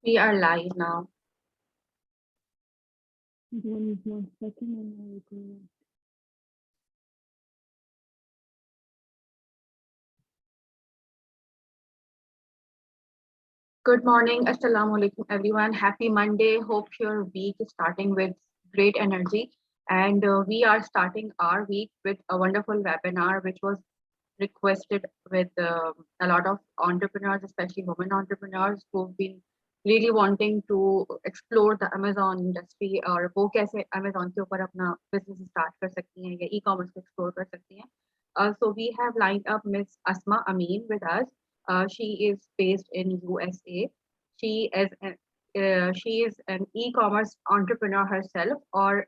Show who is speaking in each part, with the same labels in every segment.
Speaker 1: We are live now.
Speaker 2: One second and I will go.
Speaker 1: Good morning, Assalamu alaikum, everyone. Happy Monday. Hope your week is starting with great energy. And we are starting our week with a wonderful webinar, which was requested with a lot of entrepreneurs, especially women entrepreneurs, who've been really wanting to explore the Amazon industry और वो कैसे Amazon के ऊपर अपना business start कर सकती हैं या e-commerce को explore कर सकती हैं. So we have lined up Miss Asma Amin with us. She is based in USA. She is an e-commerce entrepreneur herself. और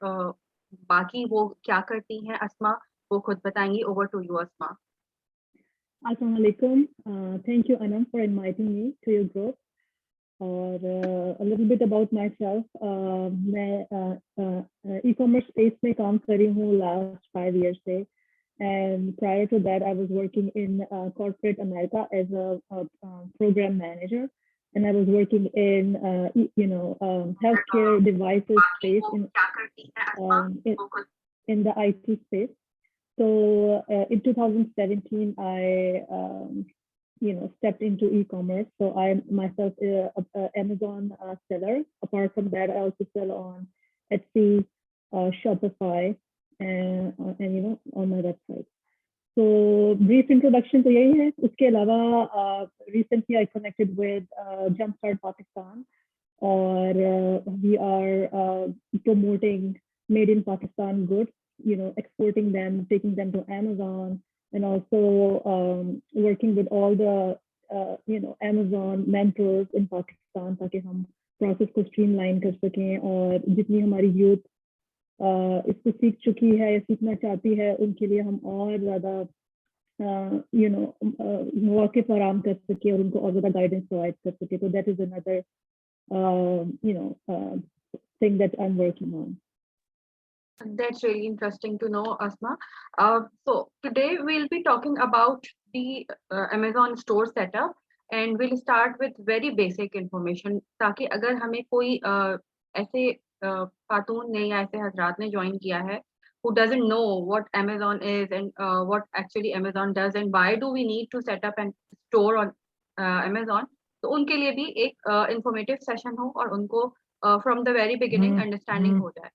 Speaker 1: बाकी वो क्या करती हैं अस्मा वो खुद बताएंगी. Over to you, Asma.
Speaker 2: Assalamu alaikum. Thank you, Anam, for inviting me to your group. और a little bit about myself. मैं e-commerce space में काम कर रही हूँ last 5 years से. And prior to that, I was working in corporate America as a program manager, and I was working in healthcare devices space in the IT space. So in 2017, I stepped into e-commerce. So I myself a Amazon seller. Apart from that, I also sell on Etsy, Shopify, and on my website. So brief introduction to यही है. उसके अलावा recently I connected with Jumpstart Pakistan, और we are promoting made in Pakistan goods, exporting them, taking them to Amazon, and also working with all the Amazon mentors in Pakistan ताकि हम process को streamline कर सकें और जितनी हमारी youth इसको सीख चुकी है या सीखना चाहती है उनके लिए हम और ज़्यादा मौके फराहम कर सके और उनको और ज़्यादा गाइडेंस प्रोवाइड कर सके. तो that is another thing that I'm working on.
Speaker 1: That's really interesting to know, Asma. So today we'll be talking about the Amazon store setup, and we'll start with very basic information ताकि अगर हमें कोई ऐसे खातून ने या ऐसे हजरात ने ज्वाइन किया है who doesn't know what Amazon is and what actually Amazon does and why do we need to set up and store on Amazon, तो उनके लिए भी एक informative session हो और उनको from the very beginning understanding हो जाए.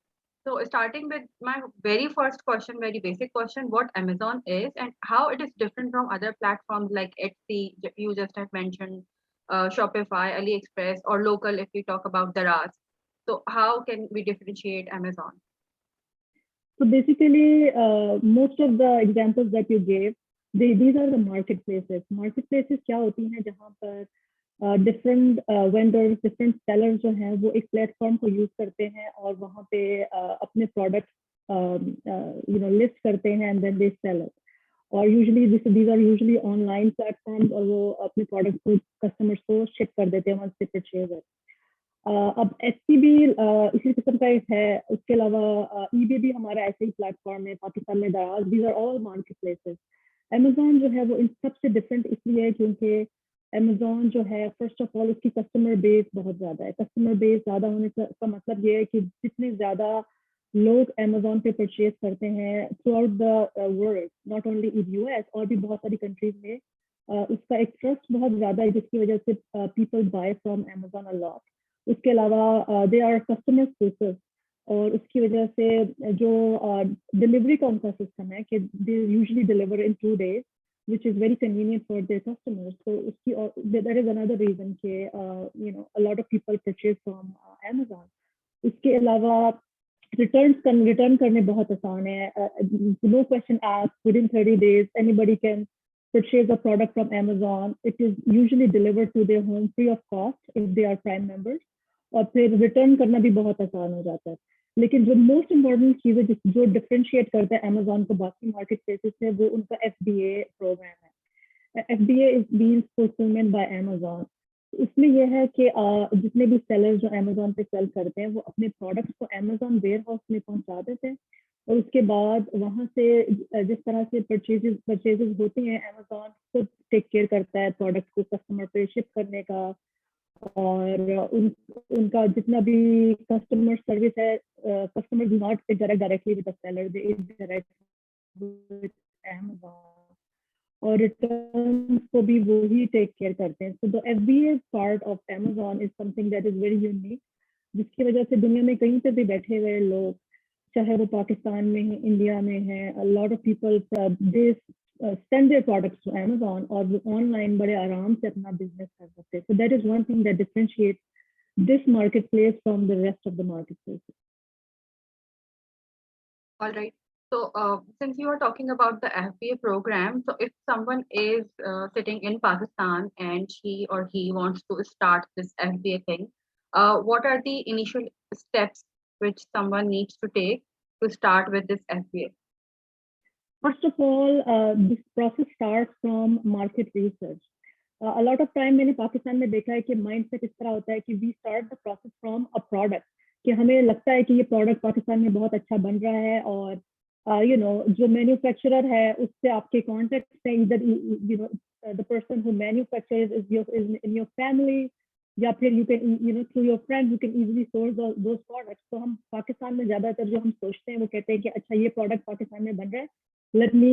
Speaker 1: So starting with my very first question, very basic question, what Amazon is and how it is different from other platforms like Etsy, you just have mentioned, Shopify, AliExpress, or local if we talk about Daraz. So how can we differentiate Amazon?
Speaker 2: So basically, most of the examples that you gave, these are the marketplaces. Marketplaces क्या होती हैं जहाँ पर different vendors, different sellers जो हैं वो एक platform को use करते हैं और वहाँ पे अपने products list करते हैं and then they sell it. और usually these are usually online platforms और वो अपने products को customers को ship कर देते हैं once they purchase it. अब Etsy भी इसी किस्म का एक है. उसके अलावा eBay भी हमारा ऐसे ही प्लेटफॉर्म है पाकिस्तान में. दराज, these are all marketplaces. Amazon जो है वो इन सबसे डिफरेंट इसलिए है क्योंकि Amazon जो है फर्स्ट ऑफ ऑल उसकी कस्टमर बेस बहुत ज्यादा है. कस्टमर बेस ज्यादा होने का मतलब ये है कि जितने ज्यादा लोग Amazon पे परचेज करते हैं through out the world, not only in US और भी बहुत सारी कंट्रीज में उसका एक ट्रस्ट बहुत ज्यादा है जिसकी वजह से people buy from Amazon a lot. उसके अलावा दे आर कस्टमर फोकस और उसकी वजह से जो डिलीवरी का उनका सिस्टम है कि they usually deliver in 2 days which is very convenient for their customers. So that is another reason कि a lot of people purchase from Amazon. उसके अलावा रिटर्न करने बहुत आसान है. No question asked, within 30 days anybody can purchase a product from Amazon. It is usually delivered to their home free of cost if they are Prime members. और फिर return करना भी बहुत आसान हो जाता है. लेकिन जो मोस्ट इम्पोर्टेंट चीज़ है जो डिफरेंशिएट करता है Amazon को बाकी मार्केट प्लेसेस से वो उनका FBA प्रोग्राम है. FBA is means fulfilment bye Amazon. इसमें यह है कि जितने भी सेलर जो Amazon पे सेल करते हैं वो अपने प्रोडक्ट्स को Amazon वेयर हाउस में पहुंचा देते हैं और उसके बाद वहाँ से जिस तरह से परचेजेस होती हैं, अमेजोन खुद टेक केयर करता है प्रोडक्ट को कस्टमर पे शिप करने का, और उनका जितना भी कस्टमर सर्विस है, customer do not interact directly with the seller, they interact with Amazon, और रिटर्न को भी वो ही टेक केयर करते हैं. So the FBA part of Amazon is something that is very unique, जिसकी वजह से दुनिया में कहीं पे भी बैठे हुए लोग, चाहे वो पाकिस्तान में है, इंडिया में है, a lot of people they send their products to Amazon, और वो ऑनलाइन बड़े आराम से अपना बिजनेस कर सकते हैं. So that is one thing that differentiates this marketplace from the rest of the marketplaces.
Speaker 1: All right. So, since you are talking about the FBA program, so if someone is sitting in Pakistan and she or he wants to start this FBA thing, what are the initial steps which someone needs to take to start with this FBA?
Speaker 2: First of all, this process starts from market research. A lot of time मैंने पाकिस्तान में देखा है कि mindset इस तरह होता है कि we start the process from a product, कि हमें लगता है कि ये प्रोडक्ट पाकिस्तान में बहुत अच्छा बन रहा है, और जो मैन्युफैक्चरर है उससे आपके कॉन्टेक्ट हैं, इधर the person who manufactures is in your family, या फिर you can through your friend you can easily source those products. तो हम पाकिस्तान में ज्यादातर जो हम सोचते हैं वो कहते हैं कि अच्छा ये प्रोडक्ट पाकिस्तान में बन रहा है, let me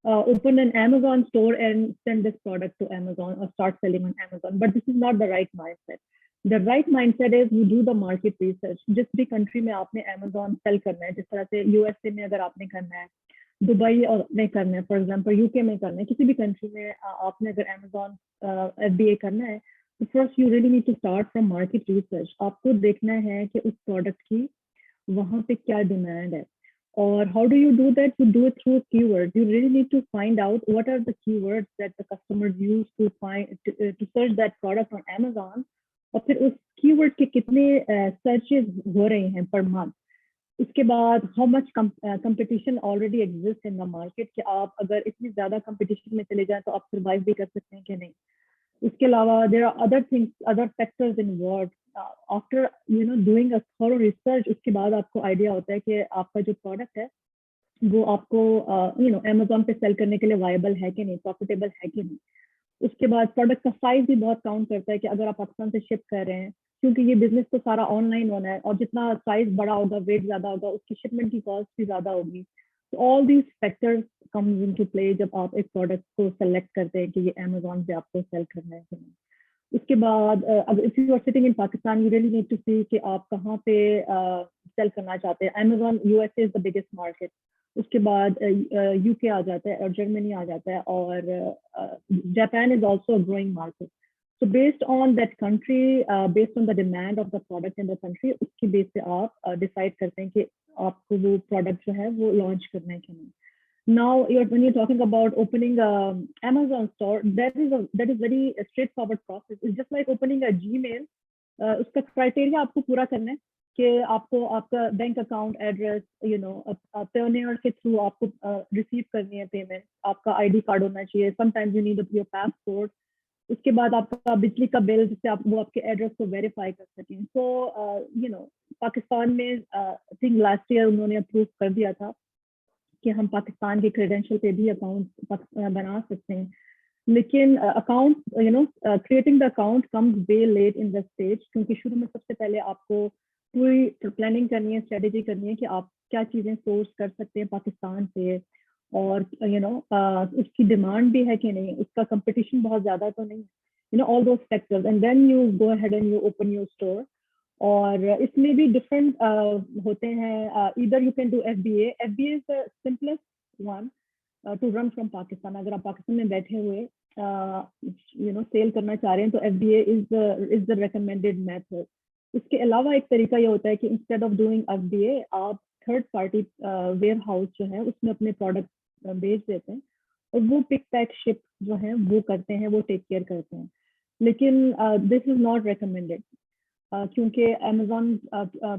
Speaker 2: open an Amazon store and send this product to Amazon or start selling on Amazon. But this is not the right mindset. The right mindset is you do the market research. जिस भी country में आपने Amazon sell करना है, जिस तरह से USA में अगर आपने करना है, दुबई में करना है, फॉर एग्जांपल यूके में करना है, किसी भी कंट्री में आपने अगर Amazon FBA करना है, तो first you really need to start from market research. आपको देखना है कि उस प्रोडक्ट की वहाँ पे क्या डिमांड है. Or how do you do that? You do it through keywords. You really need to find out what are the keywords that the customers use to find to search that product on Amazon. और फिर उस keyword के कितने searches हो रहे हैं per month. उसके बाद how much competition already exists in the market, कि आप अगर इतनी ज़्यादा competition में चले जाएं तो आप survive भी कर सकते हैं कि नहीं. उसके अलावा there are other things, other factors involved. After doing a thorough research, उसके बाद आपको आइडिया होता है कि आपका जो प्रोडक्ट है वो आपको Amazon पे सेल करने के लिए वायबल है कि नहीं, प्रॉफिटेबल है कि नहीं. उसके बाद प्रोडक्ट का साइज भी बहुत काउंट करता है, कि अगर आप पाकिस्तान से शिप कर रहे हैं, क्योंकि ये बिजनेस तो सारा ऑनलाइन होना है, और जितना साइज बड़ा होगा, वेट ज्यादा होगा, उसकी शिपमेंट की कॉस्ट भी ज्यादा होगी. तो all these factors comes into play जब आप एक प्रोडक्ट को सेलेक्ट करते हैं कि ये Amazon पे आपको सेल करना है कि नहीं. उसके बाद अगर if you are sitting in Pakistan, you really need to see कि आप कहाँ पे सेल करना चाहते हैं. Amazon USA is the biggest market. उसके बाद यूके आ जाता है, और जर्मनी आ जाता है, और Japan is also a growing market. So based on that country, based on the demand of the product in the country, उसकी बेस पे आप डिसाइड करते हैं कि आपको वो प्रोडक्ट जो है वो लॉन्च करना है कि नहीं. Now, when you're talking about opening a Amazon store, that is very straightforward process. It's just like opening a Gmail. उसका क्राइटेरिया आपको पूरा करना है कि आपको आपका बैंक अकाउंट एड्रेस, पेयोनियर के थ्रू आपको रिसीव करनी है पेमेंट. आपका ID कार्ड होना चाहिए. Sometimes you need your passport. उसके बाद आपका बिजली का बिल, जिससे आप वो आपके एड्रेस को वेरीफाई कर सकें. सो पाकिस्तान में आई थिंक लास्ट ईयर उन्होंने अप्रूव कर दिया था कि हम पाकिस्तान के क्रेडेंशियल पे भी अकाउंट बना सकते हैं. लेकिन account creating the account comes way late in the stage, क्योंकि शुरू में सबसे पहले आपको पूरी प्लानिंग करनी है, स्ट्रेटेजी करनी है कि आप क्या चीज़ें सोर्स कर सकते हैं पाकिस्तान से, और उसकी डिमांड भी है कि नहीं, उसका कंपटीशन बहुत ज़्यादा तो नहीं, all those factors, and then you go ahead and you open your store. और इसमें भी डिफरेंट होते हैं. Either you can do FBA is the simplest one to run from Pakistan. अगर आप पाकिस्तान में बैठे हुए सेल करना चाह रहे हैं, तो FBA is the recommended method. उसके अलावा एक तरीका ये होता है कि इंस्टेड ऑफ डूइंग FBA, आप थर्ड पार्टी वेयर हाउस जो है उसमें अपने प्रोडक्ट बेच देते हैं, और वो पिक पैक शिप जो है वो करते हैं, वो टेक केयर करते हैं. लेकिन दिस इज नॉट रिकमेंडेड, क्योंकि Amazon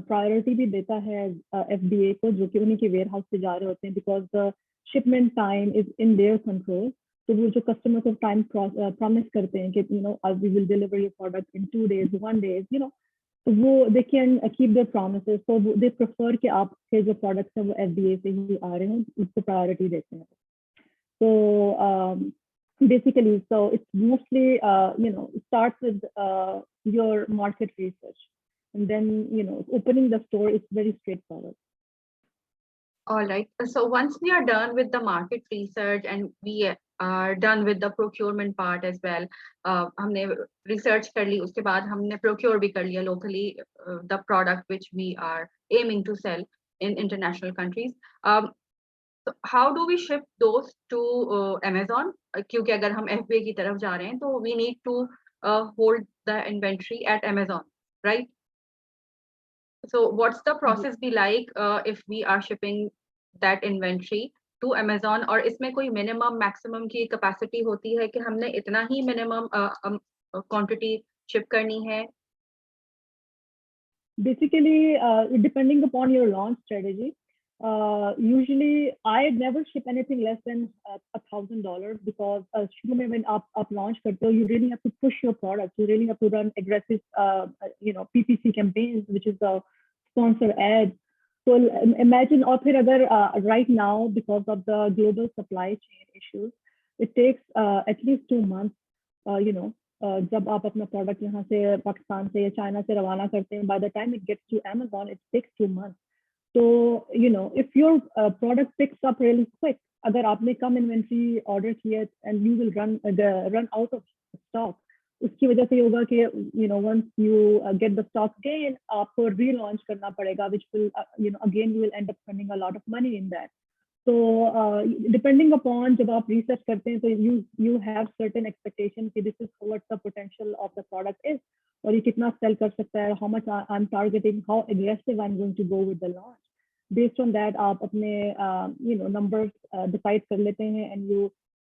Speaker 2: प्रायोरिटी भी देता है FBA को, जो कि उन्हीं के वेयर हाउस से जा रहे होते हैं, because the shipment time is in their control. तो वो जो कस्टमर को टाइम प्रॉमिस करते हैं कि we will deliver your product in 2 days, 1 day, वो they can keep their promises, so they prefer कि आपके जो products हैं वो FDA से ही आ रहे हैं, उसको priority देते हैं. So basically, so it's mostly it starts with your market research, and then opening the store is very straightforward.
Speaker 1: All right. So once we are done with the market research and we are done with the procurement part as well, हमने research कर ली, उसके बाद हमने procure भी कर लिया locally the product which we are aiming to sell in international countries. So how do we ship those to Amazon? क्योंकि अगर हम FBA की तरफ जा रहे हैं, तो we need to hold the inventory at Amazon, right? So what's the process be like if we are shipping that inventory to Amazon? और इसमें कोई minimum maximum की capacity होती है कि हमने इतना ही minimum quantity ship करनी है?
Speaker 2: Basically, depending upon your launch strategy, usually I never ship anything less than $1,000 because शुरू में when आप launch करते हो, you really have to push your product. You really have to run aggressive, PPC campaigns, which is the sponsor ads. So imagine, or फिर अगर right now because of the global supply chain issues, it takes at least 2 months, जब आप अपना product यहाँ से पाकिस्तान से या China से रवाना करते हैं, by the time it gets to Amazon, it takes 2 months. So, if your product picks up really quick, अगर आपने कम inventory order किया and you will run out of stock, उसकी वजह से ये होगा कि once you get the stock again, आपको relaunch करना पड़ेगा, which will again you will end up spending a lot of money in that. So depending upon जब आप research करते हैं, तो you have certain expectation कि this is what the potential of the product is, और ये कितना sell कर सकता है, how much I'm targeting, how aggressive I'm going to go with the launch. Based on that, आप अपने numbers decide कर लेते हैं, and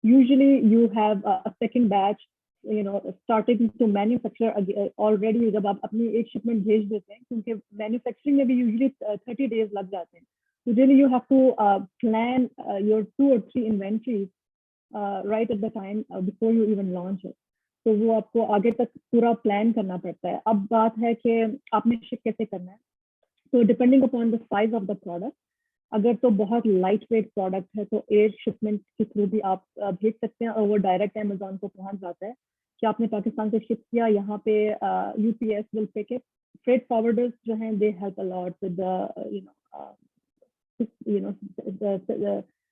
Speaker 2: you have a second batch, starting to manufacture already. जब आप अपनी एक shipment भेज देते हैं, क्योंकि manufacturing में भी usually 30 days लग जाते हैं. So really you have to plan your 2 or 3 inventories right at the time before you even launch it. तो वो आपको आगे तक पूरा प्लान करना पड़ता है. अब बात है कि आपने शिप कैसे करना है. So depending upon the size of the product, अगर तो बहुत लाइट वेट प्रोडक्ट है तो एयर शिपमेंट के थ्रू भी आप भेज सकते हैं, और वो डायरेक्ट अमेजोन को पहुंच जाता है कि आपने पाकिस्तान से शिप किया, यहाँ पे UPS will pick it. Freight forwarders जो हैं, they help a lot with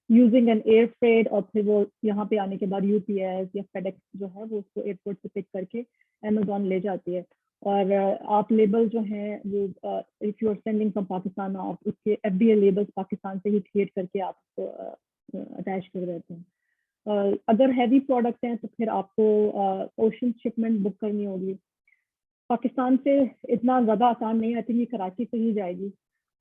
Speaker 2: using an air freight, और फिर वो यहाँ पे आने के बाद यूपीएस या फेडेक्स जो है वो उसको एयरपोर्ट से पिक करके अमेजोन ले जाती है. और आप लेबल जो हैं वो if you are sending from Pakistan, आप उसके एफडीए लेबल्स पाकिस्तान से ही क्रिएट करके आप अटैच कर देते हैं. अगर हैवी प्रोडक्ट हैं तो फिर आपको ओशन शिपमेंट बुक करनी होगी. पाकिस्तान से इतना ज़्यादा आसान नहीं है, आई थिंक ये कराची से ही जाएगी.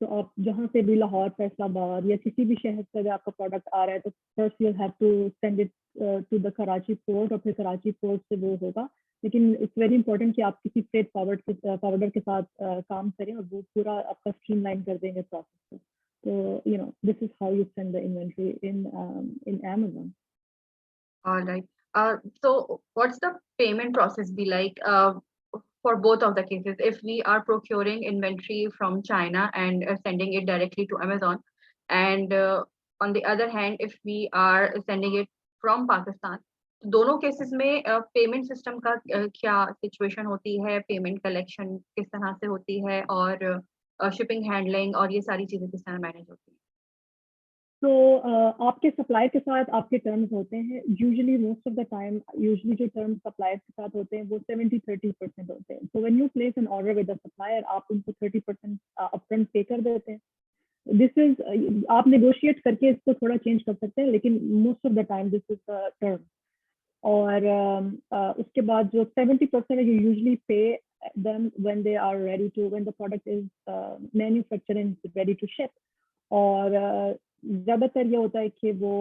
Speaker 2: तो आप जहाँ से भी, लाहौर, फैसलाबाद या किसी भी शहर से अगर आपका प्रोडक्ट आ रहा है, तो first you have to send it to the Karachi port, और फिर कराची पोर्ट से वो होगा. लेकिन इट्स वेरी इंपॉर्टेंट कि आप किसी फ्रेट फॉरवर्डर के साथ काम करें, और वो पूरा आपका स्ट्रीमलाइन कर देंगे प्रोसेस को. तो this is how you send the inventory in Amazon.
Speaker 1: All right. So what's the payment process be like for both of the cases? If we are procuring inventory from China and sending it directly to Amazon, and on the other hand, if we are sending it from Pakistan, दोनों cases में payment system का क्या situation होती है, payment collection किस तरह से होती है, और शिपिंग हैंडलिंग और ये सारी चीजें किस तरह मैनेज होती है?
Speaker 2: तो आपके सप्लायर के साथ आपके टर्म्स होते हैं. Usually most of the time जो टर्म्स सप्लायर के साथ होते हैं वो 70-30% होते हैं. So when you place N order with the supplier, आप उनको 30% अपफ्रंट पे कर देते हैं. दिस इज, आप नेगोशिएट करके इसको थोड़ा चेंज कर सकते हैं, लेकिन most of the time this is the term. और उसके बाद जो 70% है, यू यूजुअली पे them when they are ready to, when the product is manufactured and ready to ship. और ज्यादातर ये होता है कि वो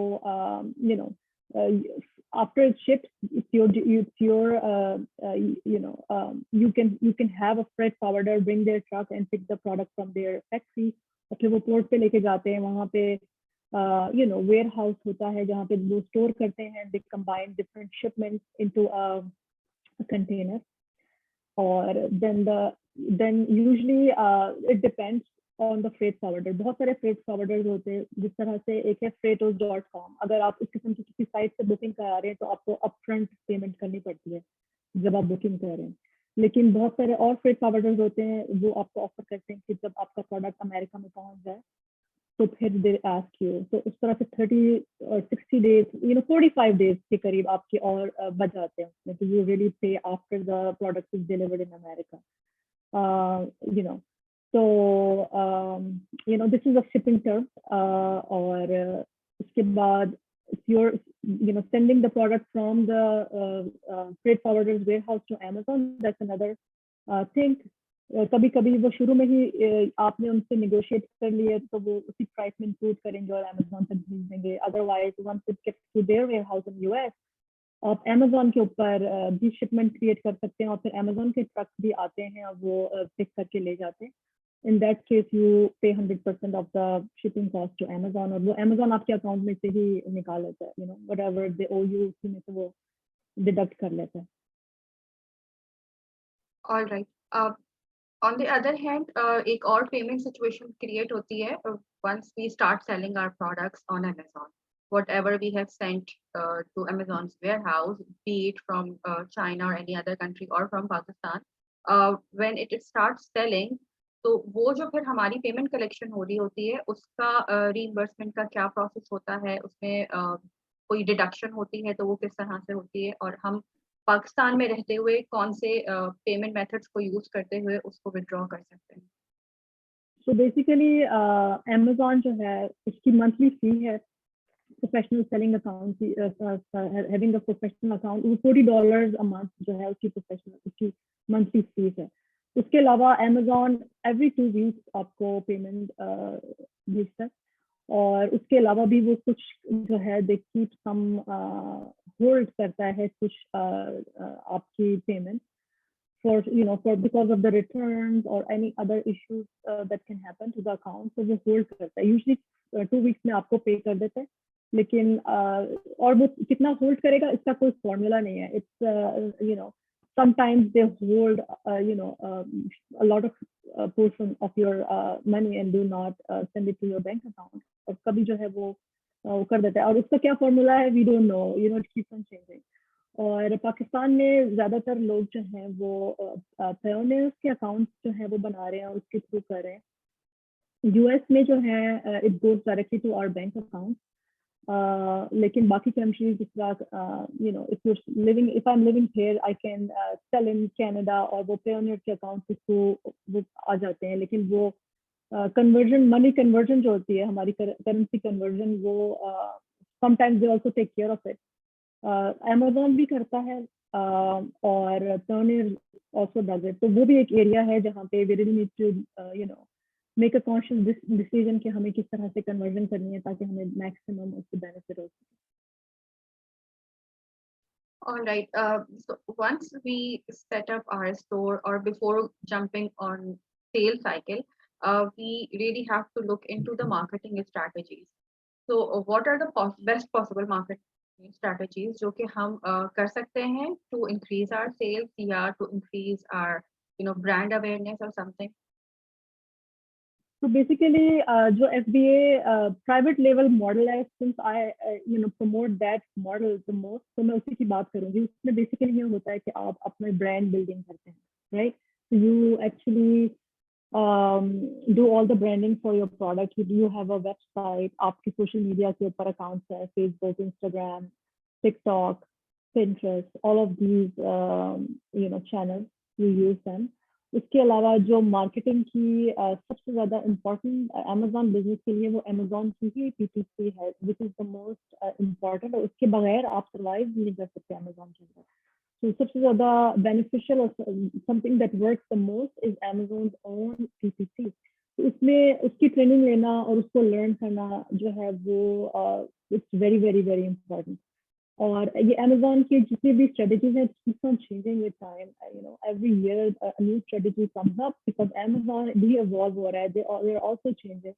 Speaker 2: after it ships, you can have a freight forwarder bring their truck and pick the product from their factory, और फिर वो पोर्ट पे लेके जाते हैं. वहाँ पे वेयर हाउस होता है जहाँ पे वो स्टोर करते हैं. They combine different shipments into a container. और then usually it depends on the freight forwarder. बहुत सारे freight forwarders होते हैं, जिस तरह से एक है freightos.com. अगर आप इस किस्म की किसी साइट से बुकिंग करा रहे हैं तो आपको अपफ्रंट पेमेंट करनी पड़ती है जब आप बुकिंग कर रहे हैं. लेकिन बहुत सारे और फ्रेट फॉरवर्डर्स होते हैं, वो आपको ऑफर करते हैं कि जब आपका प्रोडक्ट अमेरिका में पहुंच जाए तो फिर दे आस्क यू. तो उस तरह से 30 और 60 डेज, 45 डेज के करीब आपके और बच जाते हैं उसमें. तो you really pay after the product is delivered in America. You know तो this is a shipping term. और उसके बाद if you're sending the product from the freight forwarder's warehouse to Amazon, that's another thing. कभी कभी वो शुरू में ही आपने उनसे नेगोशिएट कर लिए तो वो उसी प्राइस में इंक्लूड करेंगे और अमेजोन तक भेज देंगे. Otherwise once it gets to their warehouse in US, आप अमेजोन के ऊपर भी शिपमेंट क्रिएट कर सकते हैं और फिर अमेजोन के ट्रक भी आते हैं और वो पिक करके ले जाते हैं. In that case, you pay 100% of the shipping cost to Amazon, और वो Amazon आपके अकाउंट में से ही निकाल लेता है. Whatever they owe you, उसी में से वो डिडक्ट कर लेता है.
Speaker 1: All right. On the other hand, एक और payment situation create होती है once we start selling our products on Amazon. Whatever we have sent to Amazon's warehouse, be it from China or any other country or from Pakistan, when it starts selling, तो वो जो फिर हमारी payment collection हो रही होती है उसका रीइंबर्समेंट का क्या प्रोसेस होता है, उसमें कोई डिडक्शन होती है तो वो किस तरह से होती है, और हम पाकिस्तान में रहते हुए कौन से पेमेंट मेथड्स को यूज करते हुए उसको विड्रॉ कर सकते हैं.
Speaker 2: So basically, Amazon जो है उसकी मंथली फी है. Professional selling account, having a professional account, वो $40 अ मंथ जो है उसकी मंथली फीस है. उसके अलावा Amazon एवरी 2 वीक्स आपको पेमेंट भेजता है. और उसके अलावा भी वो कुछ जो है दे कीप सम होल्ड करता है कुछ आपकी payment for because of the returns or any other issues that can happen to the account. So वो होल्ड करता है. यूजली 2 वीक्स में आपको पे कर देता है. लेकिन और वो कितना होल्ड करेगा इसका कोई फॉर्मूला नहीं है. It's sometimes they hold a lot of portion of your money and do not send it to your bank account. और कभी जो है वो कर देता है. और उसका क्या फॉर्मूला है we don't know. It keeps on changing. और पाकिस्तान में ज्यादातर लोग जो हैं वो पेयोनियर्स के अकाउंट जो है वो बना रहे हैं और उसके थ्रू कर रहे हैं. यूएस में जो है it goes directly to our bank account. लेकिन बाकी कंट्रीज जिस तरह if I am living here I can sell in Canada और वो पेयोनियर के अकाउंट के थ्रू वो आ जाते हैं. लेकिन वो कन्वर्जन मनी कन्वर्जन जो होती है हमारी करेंसी कन्वर्जन वो sometimes they also take care of it. Amazon भी करता है और Payoneer also does it. तो वो भी एक एरिया है जहाँ पे we really need to make a conscious decision कि हमें किस तरह से कन्वर्जन करनी है ताकि हमें मैक्सिमम उससे बेनिफिट हो सके.
Speaker 1: All right. So once we set up our store or before jumping on sales cycle, we really have to look into the marketing strategies. So what are the best possible marketing strategies जो कि हम कर सकते हैं to increase our sales या to increase our brand awareness or something?
Speaker 2: So basically, जो FBA private level model है, since I promote that model the most, तो मैं उसी की बात करूँगी. उसमें basically ये होता है कि आप अपने brand building करते हैं, right? So you actually do all the branding for your product. You have a website, आपके social media के ऊपर accounts है, Facebook, Instagram, TikTok, Pinterest, all of these channels, you use them. उसके अलावा जो marketing की सबसे ज्यादा इम्पोर्टेंट अमेजोन बिजनेस के लिए वो अमेजोन की ही PPC है, which is the most important. और उसके बगैर आप सर्वाइव नहीं कर सकते अमेजोन के अंदर. तो सबसे ज्यादा बेनिफिशियल और something that works the most is Amazon's own PPC. तो उसमें उसकी ट्रेनिंग लेना और उसको लर्न करना जो है वो it's very very very important. और ये Amazon की जितनी भी strategies हैं, keeps on changing with time. Every year a new strategy comes up because Amazon भी evolve हो रहा है. They're also changing.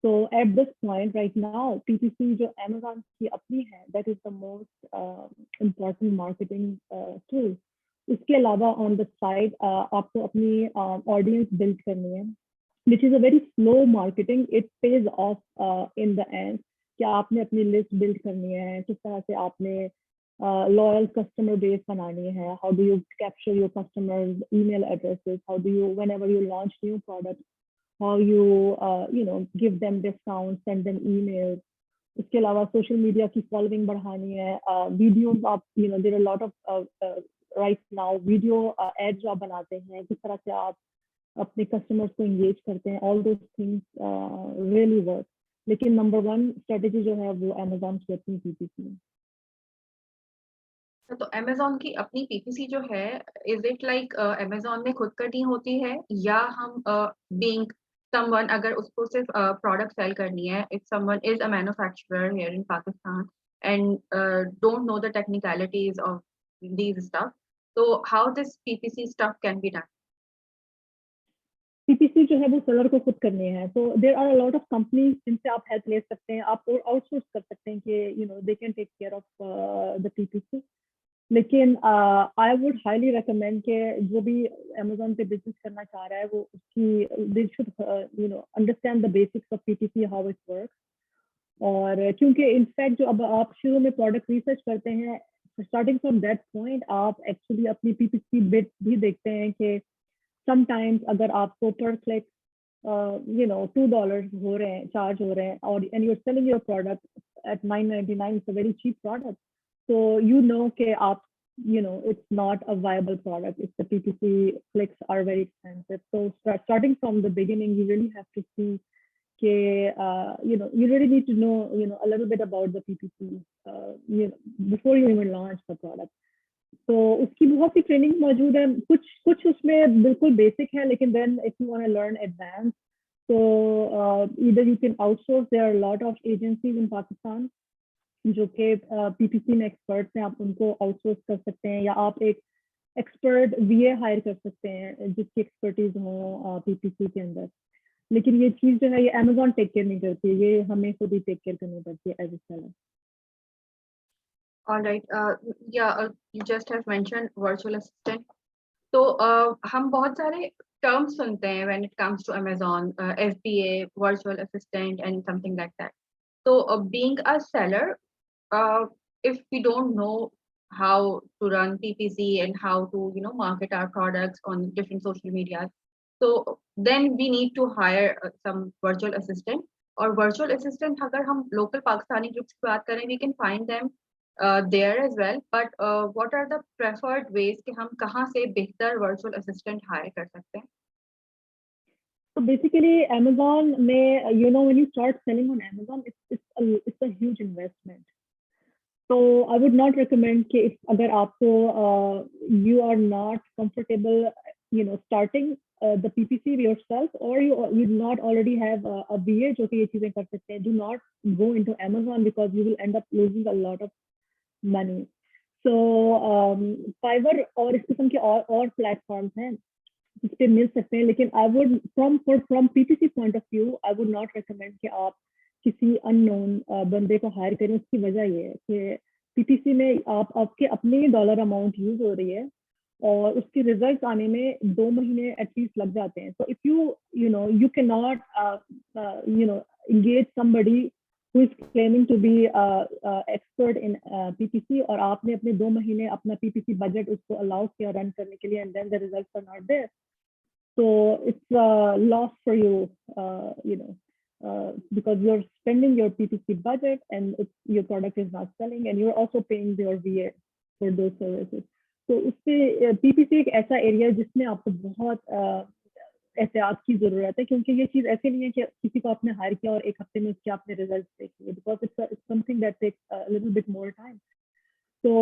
Speaker 2: So at this point right now, PPC जो Amazon की अपनी है, that is the most important marketing tool. उसके उसके अलावा ऑन द साइड आपको अपनी ऑडियंस बिल्ड करनी है, which is a very slow marketing, it pays of in the end. कि आपने अपनी लिस्ट बिल्ड करनी है, किस तरह से आपने लॉयल कस्टमर बेस बनानी है, how do you capture your customers email addresses, how do you when ever you launch new product, how you know give them discounts, send them emails। इसके अलावा सोशल मीडिया की following बढ़ानी है, videos आप there are lot of right now video ads आप बनाते हैं, किस तरह से आप अपने कस्टमर्स को एंगेज करते हैं, all those things really work. लेकिन नंबर वन स्ट्रेटेजी जो है वो अमेजोन की अपनी पीपीसी है।
Speaker 1: तो अमेजोन की अपनी पीपीसी जो है, इज इट लाइक अमेजोन ने खुद करनी होती है, या हम बीइंग समवन, अगर उसको सिर्फ प्रोडक्ट सेल करनी है, if someone is a manufacturer here in Pakistan and don't know the technicalities of these stuff, तो how this PPC stuff can be done?
Speaker 2: PPC जो है वो सेलर को खुद करनी है, तो there are a lot of companies जिनसे आप हेल्प ले सकते हैं, आप आउटसोर्स कर सकते हैं कि they can take care of the PPC. लेकिन आई वुड हाईली रिकमेंड कि जो भी अमेजोन पे बिजनेस करना चाह रहा है वो उसकी they should understand the basics of PPC, how it works. और क्योंकि इनफैक्ट जो अब आप शुरू में प्रोडक्ट रिसर्च करते हैं, स्टार्टिंग फ्रॉम दैट पॉइंट आप एक्चुअली अपनी पीपीसी बिट भी देखते हैं कि समटाइम्स अगर आपको पर क्लिक $2 हो रहे हैं, चार्ज हो रहे हैं, और and you are selling your product at 9.99, it's a very cheap product, so you know कि आप it's not a viable product if the PPC clicks are very expensive. So starting from the beginning you really have to see कि you really need to know a little bit about the PPC before you even launch the product. तो उसकी बहुत सी training मौजूद है, कुछ कुछ उसमें बिल्कुल बेसिक है, लेकिन then if you want to learn advance, so either you can outsource, there are a lot of agencies in Pakistan जो कि पीपीसी में एक्सपर्ट्स हैं, आप उनको आउटसोर्स कर सकते हैं, या आप एक एक्सपर्ट वीए हायर कर सकते हैं जिसकी एक्सपर्टीज हो पीपीसी के अंदर। लेकिन ये चीज जो है ये अमेजोन टेक केयर नहीं करती है, ये हमें खुद ही टेक केयर करनी पड़ती है as a seller.
Speaker 1: All right. Yeah, you just have mentioned virtual assistant. तो हम बहुत सारे टर्म्स सुनते हैं when it comes to Amazon, FBA, virtual assistant, and something like that. So, being a seller, uh, if we don't know how to run PPC and how to market our products on different social media, so then we need to hire some virtual assistant. और virtual assistant अगर हम local Pakistani groups की बात करें, we can find them there as well. But what are the preferred ways कि हम कहाँ से बेहतर virtual assistant hire कर सकते हैं?
Speaker 2: So basically Amazon में when you start selling on Amazon, it's a huge investment. So I would not recommend कि अगर आपको you are not comfortable starting the PPC yourself, or you do not already have a VA जो कि ये चीजें कर सकते हैं, do not go into Amazon because you will end up losing a lot of money. So Fiverr और इस किस्म के और प्लेटफॉर्म्स हैं जिस पे मिल सकते हैं, लेकिन I wood from PPC point of view I would not recommend कि आप किसी अननोन बंदे को हायर करें। उसकी वजह ये है कि पीपीसी में आपके अपने डॉलर अमाउंट यूज हो रही है और उसके रिजल्ट आने में 2 महीने एटलीस्ट लग जाते हैं। So if you cannot engage somebody who is claiming to be expert in PPC, और आपने अपने 2 महीने अपना PPC बजट उसको अलाउ किया रन करने के लिए, and then the results are not there, so it's a loss for you, because you're spending your PPC budget and your product is not selling, and you're also paying your VA for those services. तो उससे PPC एक ऐसा area है जिसमें आपको बहुत एहतियात की जरूरत है, क्योंकि ये चीज ऐसे नहीं है कि किसी को आपने हायर किया और 1 हफ्ते में उसके आपने रिजल्ट देखेंगे, because it's something that takes a little bit more time. तो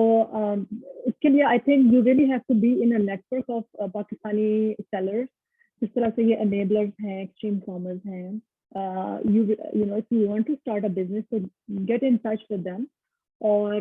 Speaker 2: इसके लिए I think you really have to be in a network of Pakistani sellers, जिस तरह से ये enablers हैं, extreme commerce हैं, if you want to start a business, so get in touch with them, और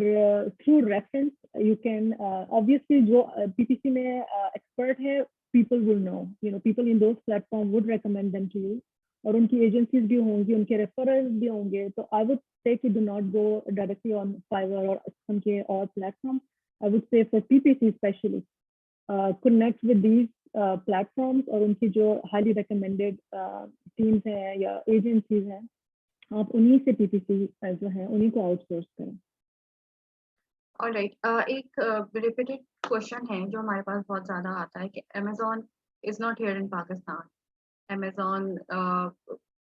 Speaker 2: through reference you can obviously जो PPC में expert है, people will know, people in those platforms would recommend them to you, और उनकी agencies भी होंगी, उनके referrals भी होंगे। तो I would say कि do not go directly on Fiverr और उनके और platform, I would say for PPC especially connect with these platforms और उनकी जो highly recommended teams हैं या agencies हैं, आप उन्हीं से PPC जो है उन्हीं को outsource करें.
Speaker 1: ऑलराइट, एक रिपीटेड क्वेश्चन है जो हमारे पास बहुत ज्यादा आता है कि Amazon is not here in Pakistan. Amazon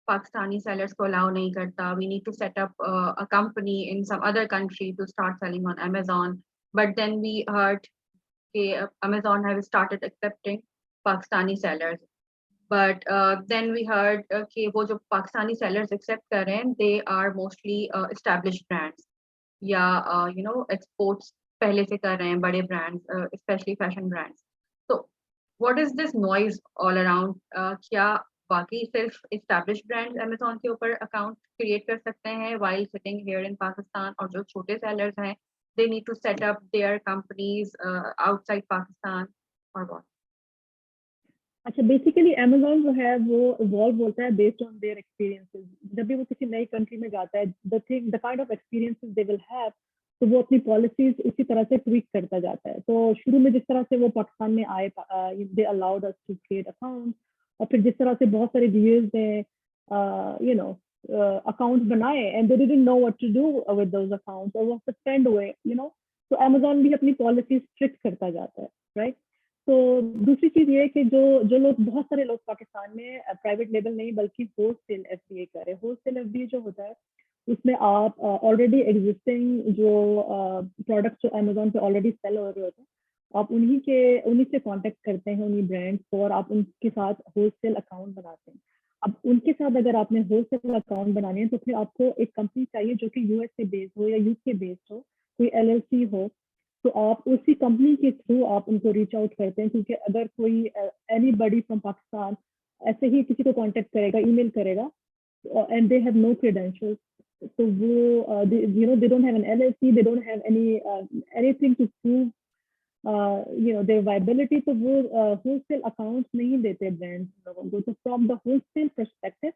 Speaker 1: Pakistani sellers को allow नहीं करता. We need to set up a company in some other country to start selling on Amazon. But then we heard that Amazon have started accepting Pakistani sellers. But then we heard कि वो जो Pakistani sellers accept कर रहे हैं, they are mostly established brands. या exports पहले से कर रहे हैं बड़े ब्रांड्स, स्पेशली फैशन ब्रांड्स. तो what is this noise all around? क्या बाकी सिर्फ एस्टैब्लिश ब्रांड्स अमेज़न के ऊपर अकाउंट क्रिएट कर सकते हैं while sitting here in Pakistan, और जो छोटे सेलर्स हैं they need to set up their companies outside Pakistan, और व्हाट?
Speaker 2: अच्छा, बेसिकली अमेज़न जो है वो इवॉल्व होता है बेस्ड ऑन देयर एक्सपीरियंसेस. जब भी वो किसी नई कंट्री में जाता है, the kind of experiences they will have, तो वो अपनी पॉलिसीज उसी तरह से ट्वीक करता जाता है. तो शुरू में जिस तरह से वो पाकिस्तान में आए, they allowed us to create account, और फिर जिस तरह से बहुत सारे व्यूअर्स ने अकाउंट्स बनाए and they didn't know what to do with those accounts, और वो सस्पेंड हुए, तो अमेज़न भी अपनी पॉलिसी स्ट्रिक्ट करता जाता है, राइट? तो दूसरी चीज ये है कि जो लोग, बहुत सारे लोग पाकिस्तान में प्राइवेट लेबल नहीं बल्कि होलसेल एफबीए कर रहे हैं. होलसेल एफबीए जो होता है उसमें आप ऑलरेडी एग्जिस्टिंग जो प्रोडक्ट्स जो अमेज़न पे ऑलरेडी सेल हो रहे होते हैं, आप उन्हीं से कांटेक्ट करते हैं, उन्हीं ब्रांड्स को, और आप उनके साथ होलसेल अकाउंट बनाते हैं. अब उनके साथ अगर आपने होलसेल अकाउंट बनाने हैं तो फिर आपको एक कंपनी चाहिए जो कि यूएस से बेस्ड हो या यूके बेस्ड हो, कोई एलएलसी हो. तो आप उसी कंपनी के थ्रू आप उनको रीच आउट करते हैं, क्योंकि अगर कोई एनीबॉडी फ्रॉम पाकिस्तान ऐसे ही किसी को कांटेक्ट करेगा, ईमेल करेगा, and they have no credentials, तो वो they don't have an LLC, they don't have anything to prove their viability, तो वो होलसेल अकाउंट्स नहीं देते ब्रांड्स लोगों को. तो फ्रॉम द होलसेल पर्सपेक्टिव,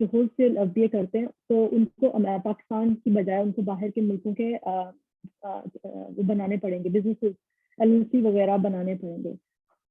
Speaker 2: जो होलसेल एफबीए करते हैं, तो उनको पाकिस्तान की बजाय उनको बाहर के मुल्कों के वो बनाने पड़ेंगे, बिजनेसेस, एलएलसी वगैरह बनाने पड़ेंगे.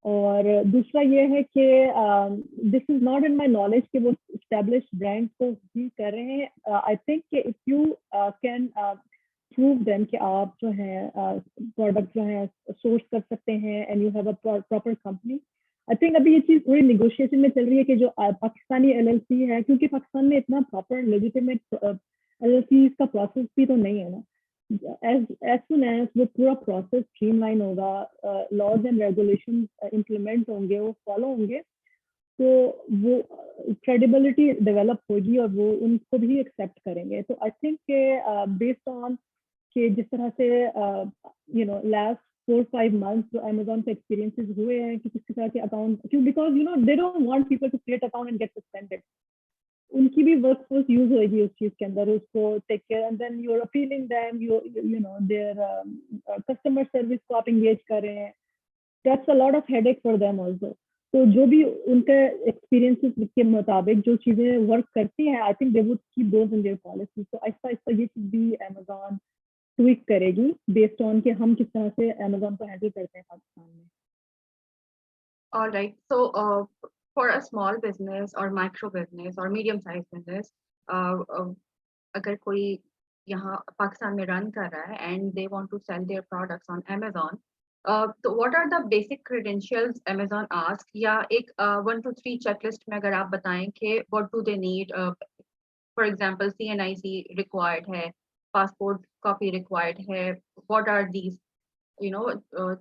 Speaker 2: और दूसरा ये है कि this is not in my knowledge कि वो एस्टैब्लिश ब्रांड को ही कर रहे हैं. आई थिंक कि if you can prove them कि आप जो है प्रोडक्ट जो है सोर्स कर सकते हैं and you have a proper company. I think अभी ये चीज थोड़ी निगोशिएशन में चल रही है कि जो पाकिस्तानी एलएलसी है, क्योंकि पाकिस्तान में इतना प्रॉपर लेजिटिमेट एलएलसी का प्रोसेस भी तो नहीं है ना. as soon as वो पूरा प्रोसेस स्ट्रीमलाइन होगा, लॉज एंड रेगुलेशन इम्प्लीमेंट होंगे, वो फॉलो होंगे, तो वो क्रेडिबिलिटी डेवलप होगी और वो उनको भी एक्सेप्ट करेंगे. तो आई थिंक के बेस्ड ऑन कि जिस तरह से लास्ट 4-5 months जो अमेज़न पे एक्सपीरियंसेस हुए हैं कि किस तरह के अकाउंट, क्यों, because they don't want people to create account and get suspended. उनकी भी वर्कफोर्स यूज होगी उस चीज के अंदर, उसको take care, and then you are appealing them, you know their customer service को आप एंगेज कर रहे हैं. That's a lot of headache for them also. तो जो भी उनके एक्सपीरियंसेस के मुताबिक जो चीजें वर्क करती हैं, I think they would keep those in their policy. तो आहिस्ता आहिस्ता ये चीज भी अमेज़न ट्वीक करेगी बेस्ड ऑन कि हम किस तरह से अमेज़न को हैंडल करते हैं पाकिस्तान में.
Speaker 1: Alright, so for a small business or micro business or medium sized business, अगर कोई यहाँ पाकिस्तान में रन कर रहा है and they want to sell their products on Amazon, तो what are the basic credentials Amazon ask, या एक 1 to 3 checklist में अगर आप बताएं कि what do they need, for example CNIC required है, passport copy required है, what are these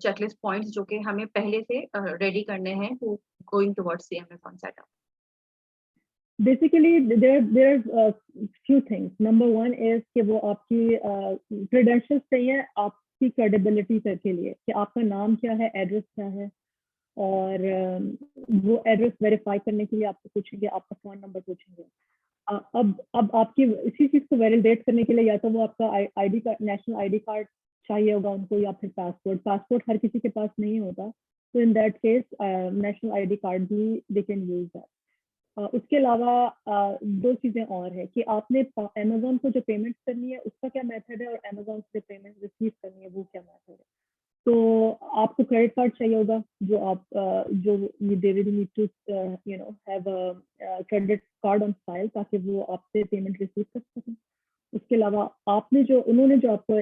Speaker 1: checklist points जो कि हमें पहले से रेडी करने हैं to going towards the Amazon setup?
Speaker 2: Basically, there's a few things. Number one is कि वो आपकी credentials चाहिए आपकी credibility के लिए, कि आपका नाम क्या है, एड्रेस क्या है, और वो एड्रेस वेरीफाई करने के लिए आपको पूछेंगे, आपका फोन नंबर पूछेंगे. अब आपकी इसी चीज को वैलिडेट करने के लिए या तो वो आपका ID card, national ID card चाहिए होगा उनको, या फिर पासपोर्ट हर किसी के पास नहीं होता. तो in that case national ID card भी दे कैन यूज दैट. उसके अलावा दो चीजें और है कि आपने अमेज़न को जो पेमेंट करनी है उसका क्या मेथड है, और अमेज़न से पेमेंट रिसीव करनी है वो क्या मेथड है. तो आपको क्रेडिट कार्ड चाहिए होगा, जो आप जो they really need to have a credit card on file, ताकि वो आपसे पेमेंट रिसीव कर सकें। उसके अलावा आपने जो उन्होंने जो आपको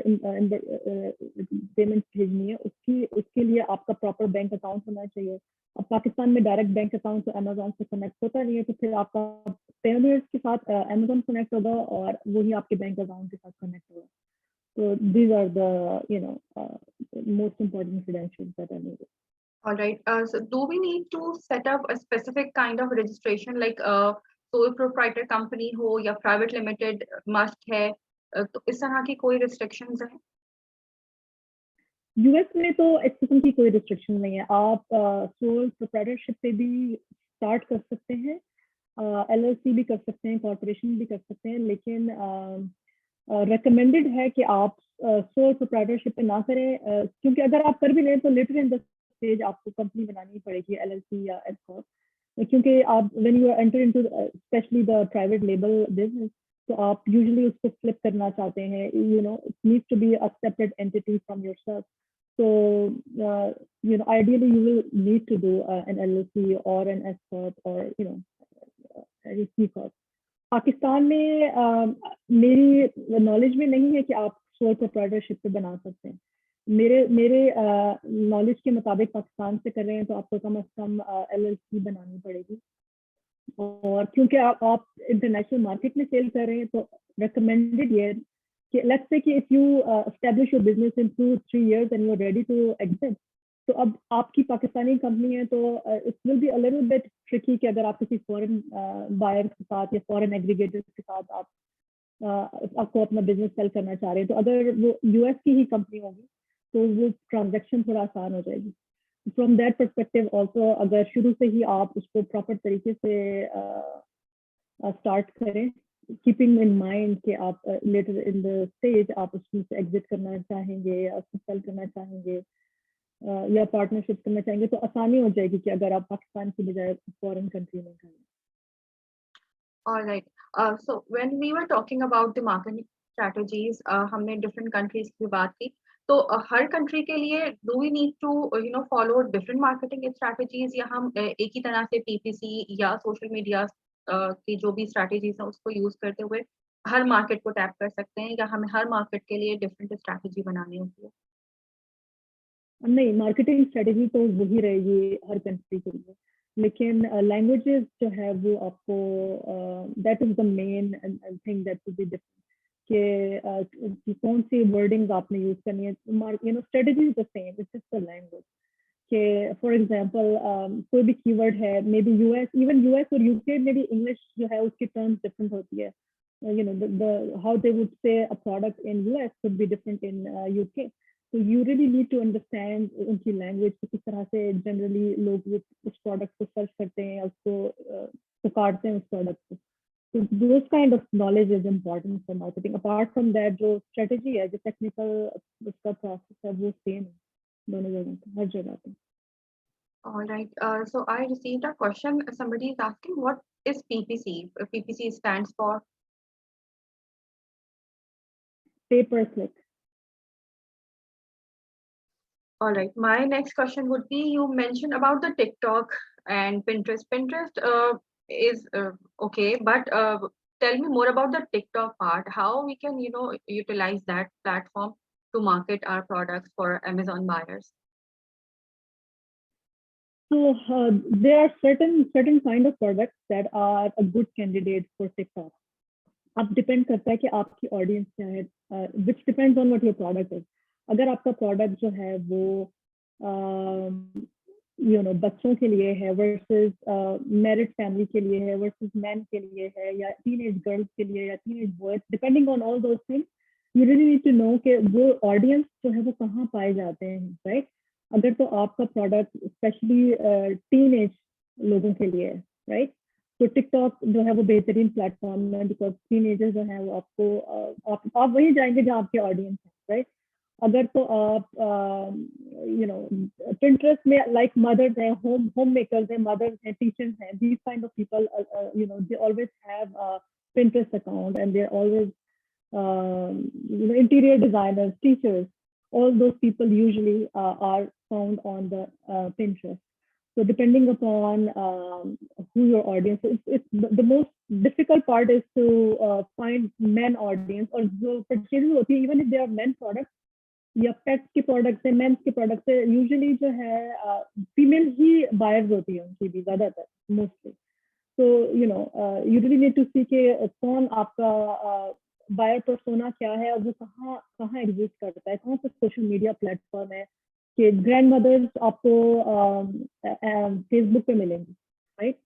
Speaker 2: पेमेंट भेजनी है, उसकी उसके लिए आपका प्रॉपर बैंक अकाउंट होना चाहिए। अब पाकिस्तान में डायरेक्ट बैंक अकाउंट तो अमेजोन से कनेक्ट होता नहीं है, तो फिर आपका पेयोनियर्स के साथ अमेजोन कनेक्ट होगा और वही आपके बैंक अकाउंट के साथ कनेक्ट होगा। So these are the most important credentials that are needed.
Speaker 1: All right. So do we need to set up a specific kind of registration like a sole proprietor company हो या private limited must है? तो इस तरह की कोई restrictions हैं?
Speaker 2: US में तो इस किस्म की कोई रिस्ट्रिक्शन नहीं है। आप सोल प्रोप्राइटरशिप पे भी स्टार्ट कर सकते हैं, एलएलसी भी कर सकते हैं, कॉर्पोरेशन भी कर सकते हैं, लेकिन रिकमेंडेड है कि आप सोल प्रोप्राइटरशिप पे ना करें, क्योंकि अगर आप कर भी लें तो लेटर इन द स्टेज आपको कंपनी बनानी पड़ेगी, एलएलसी या एस कॉर्प, क्योंकि आप when you enter into specially the private label business, तो आप यूजुअली उसको फ्लिप करना चाहते हैं, it needs to be a separate entity from yourself. So, ideally, you will need to do an LLC or an S corp, or a C corp. Pakistan में मेरी knowledge में नहीं है कि आप सोल प्रोप्राइटरशिप पे बना सकते हैं। मेरे मेरे नॉलेज के मुताबिक पाकिस्तान से कर रहे हैं तो आपको कम से कम एलएलसी बनानी पड़ेगी, और क्योंकि आप इंटरनेशनल मार्केट में सेल कर रहे हैं, तो रिकमेंडेड ये कि लेट्स से कि if you establish your business in 2-3 years and you are ready to exit, तो अब आपकी पाकिस्तानी कंपनी है, तो it will be a little bit tricky कि अगर आप किसी फॉरेन बायर के साथ या फॉरेन एग्रीगेटर के साथ आप आपको अपना बिजनेस सेल करना चाह रहे हैं, तो अगर वो यूएस की ही कंपनी होगी तो वो ट्रांजेक्शन थोड़ा आसान हो जाएगी। फ्रॉम दैट परस्पेक्टिव ऑल्सो, अगर शुरू से ही आप उसको प्रॉपर तरीके से स्टार्ट करें, कीपिंग इन माइंड कि आप लेटर इन द स्टेज आप उसमें से एग्जिट करना चाहेंगे या उसको सेल करना चाहेंगे या पार्टनरशिप करना चाहेंगे, तो आसानी हो जाएगी कि अगर आप पाकिस्तान की बजाय फॉरेन कंट्री में करें।
Speaker 1: All right. So when we were talking about the marketing strategies, हमने different countries की बात की. तो हर country के लिए do we need to follow different marketing strategies या हम एक ही तरह से PPC या social media की जो भी strategies हैं उसको use करते हुए हर market को tap कर सकते हैं या हमें हर market के लिए different strategy बनानी होती है?
Speaker 2: नहीं, मार्केटिंग स्ट्रेटेजी तो वही रहेगी हर कंट्री के लिए, लेकिन लैंग्वेजेस जो है वो आपको that is the main thing that will be different, कि कौन सी वर्डिंग आपने यूज करनी है। Strategy is the same, it's just the language. कि फॉर एग्जांपल कोई भी कीवर्ड है, may be US, even US और यूके में भी इंग्लिश जो है उसकी टर्म्स डिफरेंट होती है। How they would say a product in US could be different in UK. So you really need to understand उनकी लैंग्वेज को, किस तरह से जनरली लोग उस प्रोडक्ट को सर्च करते हैं, उसको पुकारते हैं उस प्रोडक्ट को। So those kind of knowledge is important for marketing. Apart from that, जो strategy है, जो technical उसका process है, वो same है दोनों जगह पे, हर जगह पे।
Speaker 1: All right. So I received a question. Somebody is asking what is PPC? PPC stands for.
Speaker 2: Pay per click.
Speaker 1: All right. My next question would be you mentioned about the TikTok and Pinterest. Pinterest is okay, but tell me more about the TikTok part. How we can, utilize that platform to market our products for Amazon buyers.
Speaker 2: So there are certain kind of products that are a good candidate for TikTok. अब depend करता है कि आपकी audience क्या है, which depends on what your product is. अगर आपका product जो है वो बच्चों के लिए है वर्सेस मैरिड फैमिली के लिए है वर्सेस मैन के लिए है या टीनेज गर्ल्स के लिए या teenage boys, depending on all those things, you really need to know कि वो ऑडियंस जो है वो कहाँ पाए जाते हैं, राइट? अगर तो आपका प्रोडक्ट स्पेशली टीनेज लोगों के लिए है, राइट, तो टिकटॉक जो है वो बेहतरीन प्लेटफॉर्म है, बिकॉज टीनेजर जो है वो आपको आप वही जाएंगे जहाँ आपके ऑडियंस है, राइट? अगर तो आप पिंटरेस्ट में लाइक मदर्स हैं, होम मेकर्स हैं, मदर्स हैं, टीचर्स हैं, these kind of people, they always have Pinterest account and they are always interior designers, teachers, all those people usually are found on the Pinterest. So depending upon who your audience is, it's the most difficult part is to find men audience or जो purchases होती है, even if they are men products या pets के products है, men's के products है, usually जो है female ही buyers होती है उनकी भी ज़्यादातर mostly. So you really need to see कि कौन आपका buyer persona क्या है और वो कहाँ कहाँ exist करता है, कौन सा social media platform है कि ग्रैंड मदर्स आपको फेसबुक पे मिलेंगी, राइट?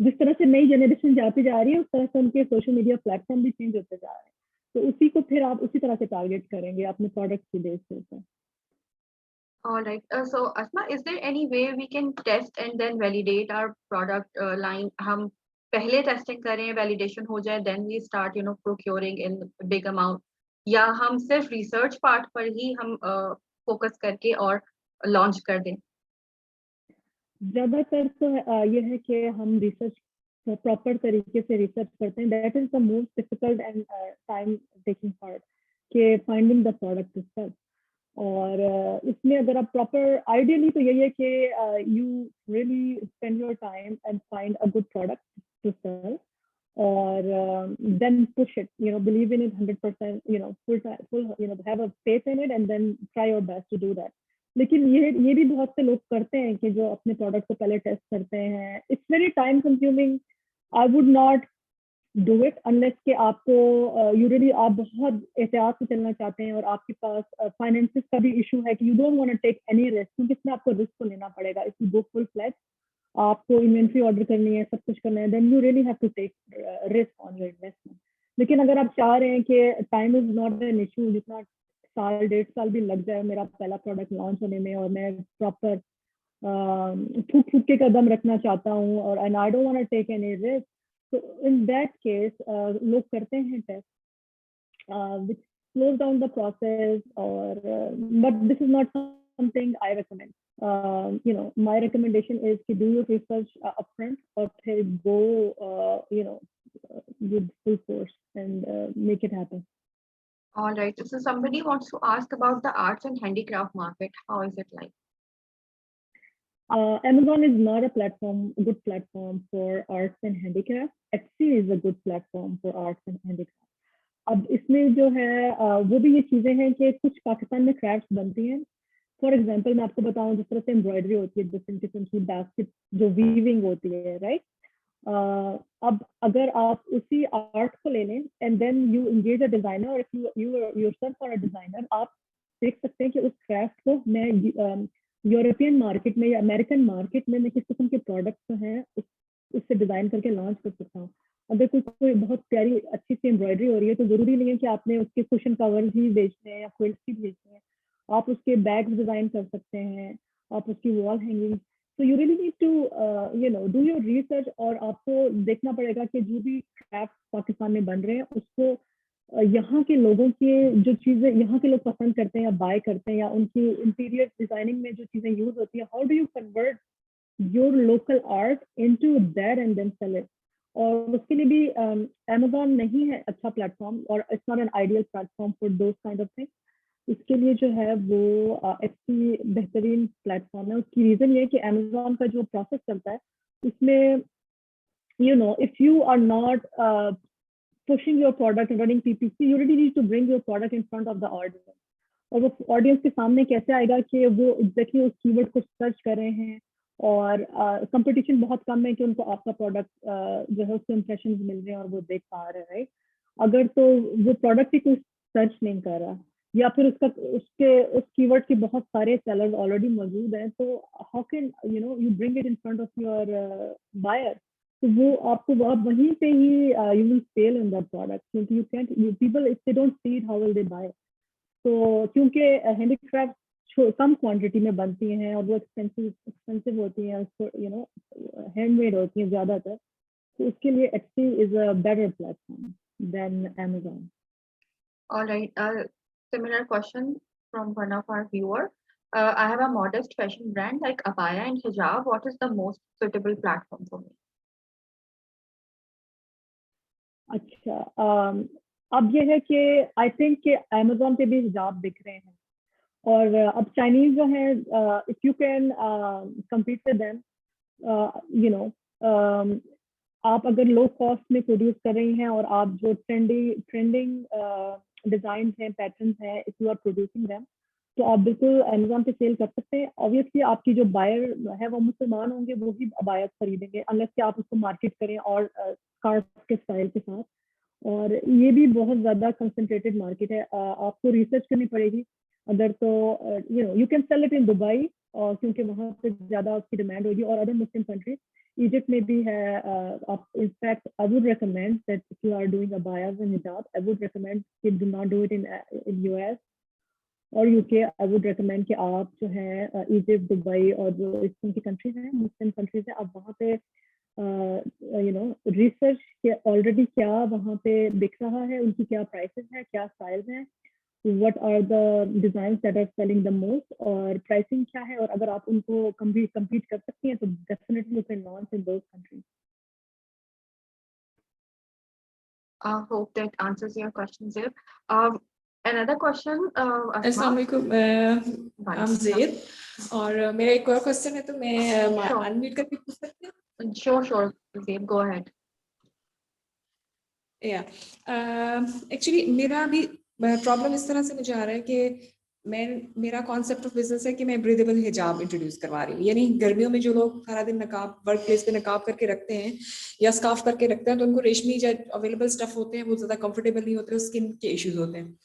Speaker 2: जिस तरह से नई जनरेशन जाती जा रही है उस तरह से उनके सोशल मीडिया प्लेटफॉर्म भी चेंज होते जा रहे हैं, तो उसी को फिर आप उसी तरह से टारगेट करेंगे अपने प्रोडक्ट की बेस पे।
Speaker 1: All right. So Asma, is there any way we can test and then validate our product line? हम पहले टेस्टिंग करें, वैलिडेशन हो जाए, then we start procuring in big amount, या हम सिर्फ रिसर्च पार्ट पर ही हम फोकस करके और लॉन्च कर दें?
Speaker 2: ज्यादातर तो ये है कि हम रिसर्च प्रॉपर तरीके से रिसर्च करते हैं, that is the most difficult and time taking part के फाइंडिंग द प्रोडक्ट इटसेल्फ। और इसमें अगर आप प्रॉपर आइडियली तो यही है कि you really spend your time and find a good product to sell और then push it, believe in it 100%, have a faith in it and then try your best to do that. लेकिन ये भी बहुत से लोग करते हैं कि जो अपने प्रोडक्ट को पहले टेस्ट करते हैं, it's very time consuming. I would not do it unless कि आपको यूजुअली आप बहुत एहतियात से चलना चाहते हैं और आपके पास फाइनेंसिस का भी इशू है कि you don't want to take any risk, क्योंकि इसमें आपको रिस्क को लेना पड़ेगा। If you go full flat, आपको इन्वेंट्री ऑर्डर करनी है, सब कुछ करना है, then you really have to take risk on your investment. लेकिन अगर आप चाह रहे हैं कि time is not an issue, जितना साल 1.5 साल भी लग जाए मेरा पहला प्रोडक्ट लॉन्च होने में और मैं प्रॉपर फूक फूक के कदम रखना चाहता हूँ और and I don't want to take any risk, तो इन दैट केस लोग करते हैं test which slows down the process, or but this is not something I recommend. My recommendation is to do your research upfront or to go with full force and make it happen.
Speaker 1: All right. So somebody wants to ask about the arts and handicraft market. How is it like?
Speaker 2: Amazon is not a good platform for arts and handicraft. Etsy is a good platform for arts and handicraft. अब इसमें जो है वो भी ये चीजें हैं कि कुछ पाकिस्तान में क्राफ्ट्स बनती हैं। फॉर एग्जांपल मैं आपको बताऊं, जिस तरह से एम्ब्रॉयडरी होती है, डिफरेंट किस्म की बास्केट जो वीविंग होती है, राइट? अब अगर आप उसी आर्ट को ले लें and then you engage a designer, और if you yourself are a designer, आप देख सकते हैं कि उस क्राफ्ट को मैं यूरोपियन मार्केट में या अमेरिकन मार्केट में मैं किस किस्म के प्रोडक्ट्स हैं उससे डिजाइन करके लॉन्च कर सकता हूँ। अगर कोई बहुत प्यारी अच्छी सी एम्ब्रॉयडरी हो रही है तो जरूरी नहीं है कि आपने उसके कुशन कवर्स ही बेचने हैं या क्विल्ट्स ही बेचने हैं, आप उसके बैग्स डिजाइन कर सकते हैं, आप उसकी वॉल हैंगिंग। तो you really need to do your research, और आपको देखना पड़ेगा कि जो भी क्राफ्ट पाकिस्तान में बन रहे हैं उसको यहाँ के लोगों के जो चीजें यहाँ के लोग पसंद करते हैं या बाय करते हैं या उनकी इंटीरियर डिजाइनिंग में जो चीजें यूज होती है, how do you convert your local art into that and then sell it. और उसके लिए भी Amazon नहीं है अच्छा प्लेटफॉर्म, और it's not an ideal platform for those kind of things. इसके लिए जो है वो Etsy बेहतरीन प्लेटफॉर्म है। उसकी रीजन ये है कि Amazon का जो प्रोसेस चलता है उसमें if you are not pushing your product and running PPC, you really need to bring your product in front of the audience. और वो ऑडियंस के सामने कैसे आएगा कि वो एग्जैक्टली उस कीवर्ड को सर्च कर रहे हैं, और कंपटीशन बहुत कम है कि उनको आपका प्रोडक्ट जो है उसके इंप्रेशन मिल रहे हैं और वो देख पा रहे हैं, राइट? अगर तो वो प्रोडक्ट ही कोई सर्च नहीं कर रहा, या फिर उस कीवर्ड के बहुत सारे सेलर्स ऑलरेडी मौजूद हैं, तो how can you bring it in front of your buyer? तो वो आपको आप वहीं पे ही you will sell in that product, क्योंकि you people if they don't see it how will they buy? तो क्योंकि हैंडीक्राफ्ट कम क्वांटिटी में बनती हैं और वो एक्सपेंसिव होती हैं, उसको हैंडमेड होती हैं ज्यादातर, तो उसके लिए Etsy is a better platform than Amazon.
Speaker 1: All right. Similar question from one of our viewer. I have a modest fashion brand like abaya and hijab. What is the most suitable platform for me?
Speaker 2: अच्छा, अब ये है कि I think कि Amazon पे भी हिजाब दिख रहे हैं, और अब चाइनीज जो है, if you can compete with them, you know, आप अगर लो कॉस्ट में प्रोड्यूस कर रही हैं और आप जो ट्रेंडिंग डिजाइन हैं, पैटर्न्स हैं, if you are producing them, तो आप बिल्कुल अमेजोन पे सेल कर सकते हैं। ऑब्वियसली आपकी जो बायर है वो मुसलमान होंगे, वो ही बायर खरीदेंगे, अनलेस कि आप उसको मार्केट करें और स्कार्फ के स्टाइल के साथ। और ये भी बहुत ज्यादा कंसंट्रेटेड मार्केट है, आपको रिसर्च करनी पड़ेगी अदर, तो you can sell it in Dubai, क्योंकि वहाँ पे ज्यादा उसकी डिमांड होगी, और अदर मुस्लिम कंट्रीज, इजिप्ट में भी है। आप in fact I would recommend that if you are doing अबायास एंड हिजाब, आई वुड रिकमेंड कि do not do it in US और यूके। आई वुड रिकमेंड कि आप जो है इजिप्ट, दुबई और जो इस की कंट्रीज हैं, मुस्लिम कंट्रीज है, आप वहाँ पे रिसर्च के ऑलरेडी क्या वहाँ पे बिक रहा है, उनकी क्या प्राइसेस है, क्या साइज है, what are the designs that are selling the most, और प्राइसिंग क्या है, और अगर आप उनको compete कर सकती हैं तो definitely you can launch in those countries.
Speaker 1: I hope that answers your question, Zip. Another question,
Speaker 3: अस्सलाम
Speaker 1: Asma.
Speaker 3: वालेकुम,
Speaker 1: Fine.
Speaker 3: ज़ेद, और मेरा एक और क्वेश्चन है, तो मैं
Speaker 1: Sure.
Speaker 3: अनम्यूट करके पूछ सकती हूँ?
Speaker 1: Sure, Zip, go ahead.
Speaker 3: या एक्चुअली मेरा अभी प्रॉब्लम इस तरह से मुझे आ रहा है कि मेरा कॉन्सेप्ट ऑफ बिजनेस है कि मैं ब्रीदेबल हिजाब इंट्रोड्यूस करवा रही हूँ। यानी गर्मियों में जो लोग सारा दिन नकाब वर्क प्लेस पे नकाब करके रखते हैं या स्कार्फ करके रखते हैं, तो उनको रेशमी जो अवेलेबल स्टफ होते हैं वो ज्यादा कंफर्टेबल नहीं होते, स्किन के इश्यूज होते हैं।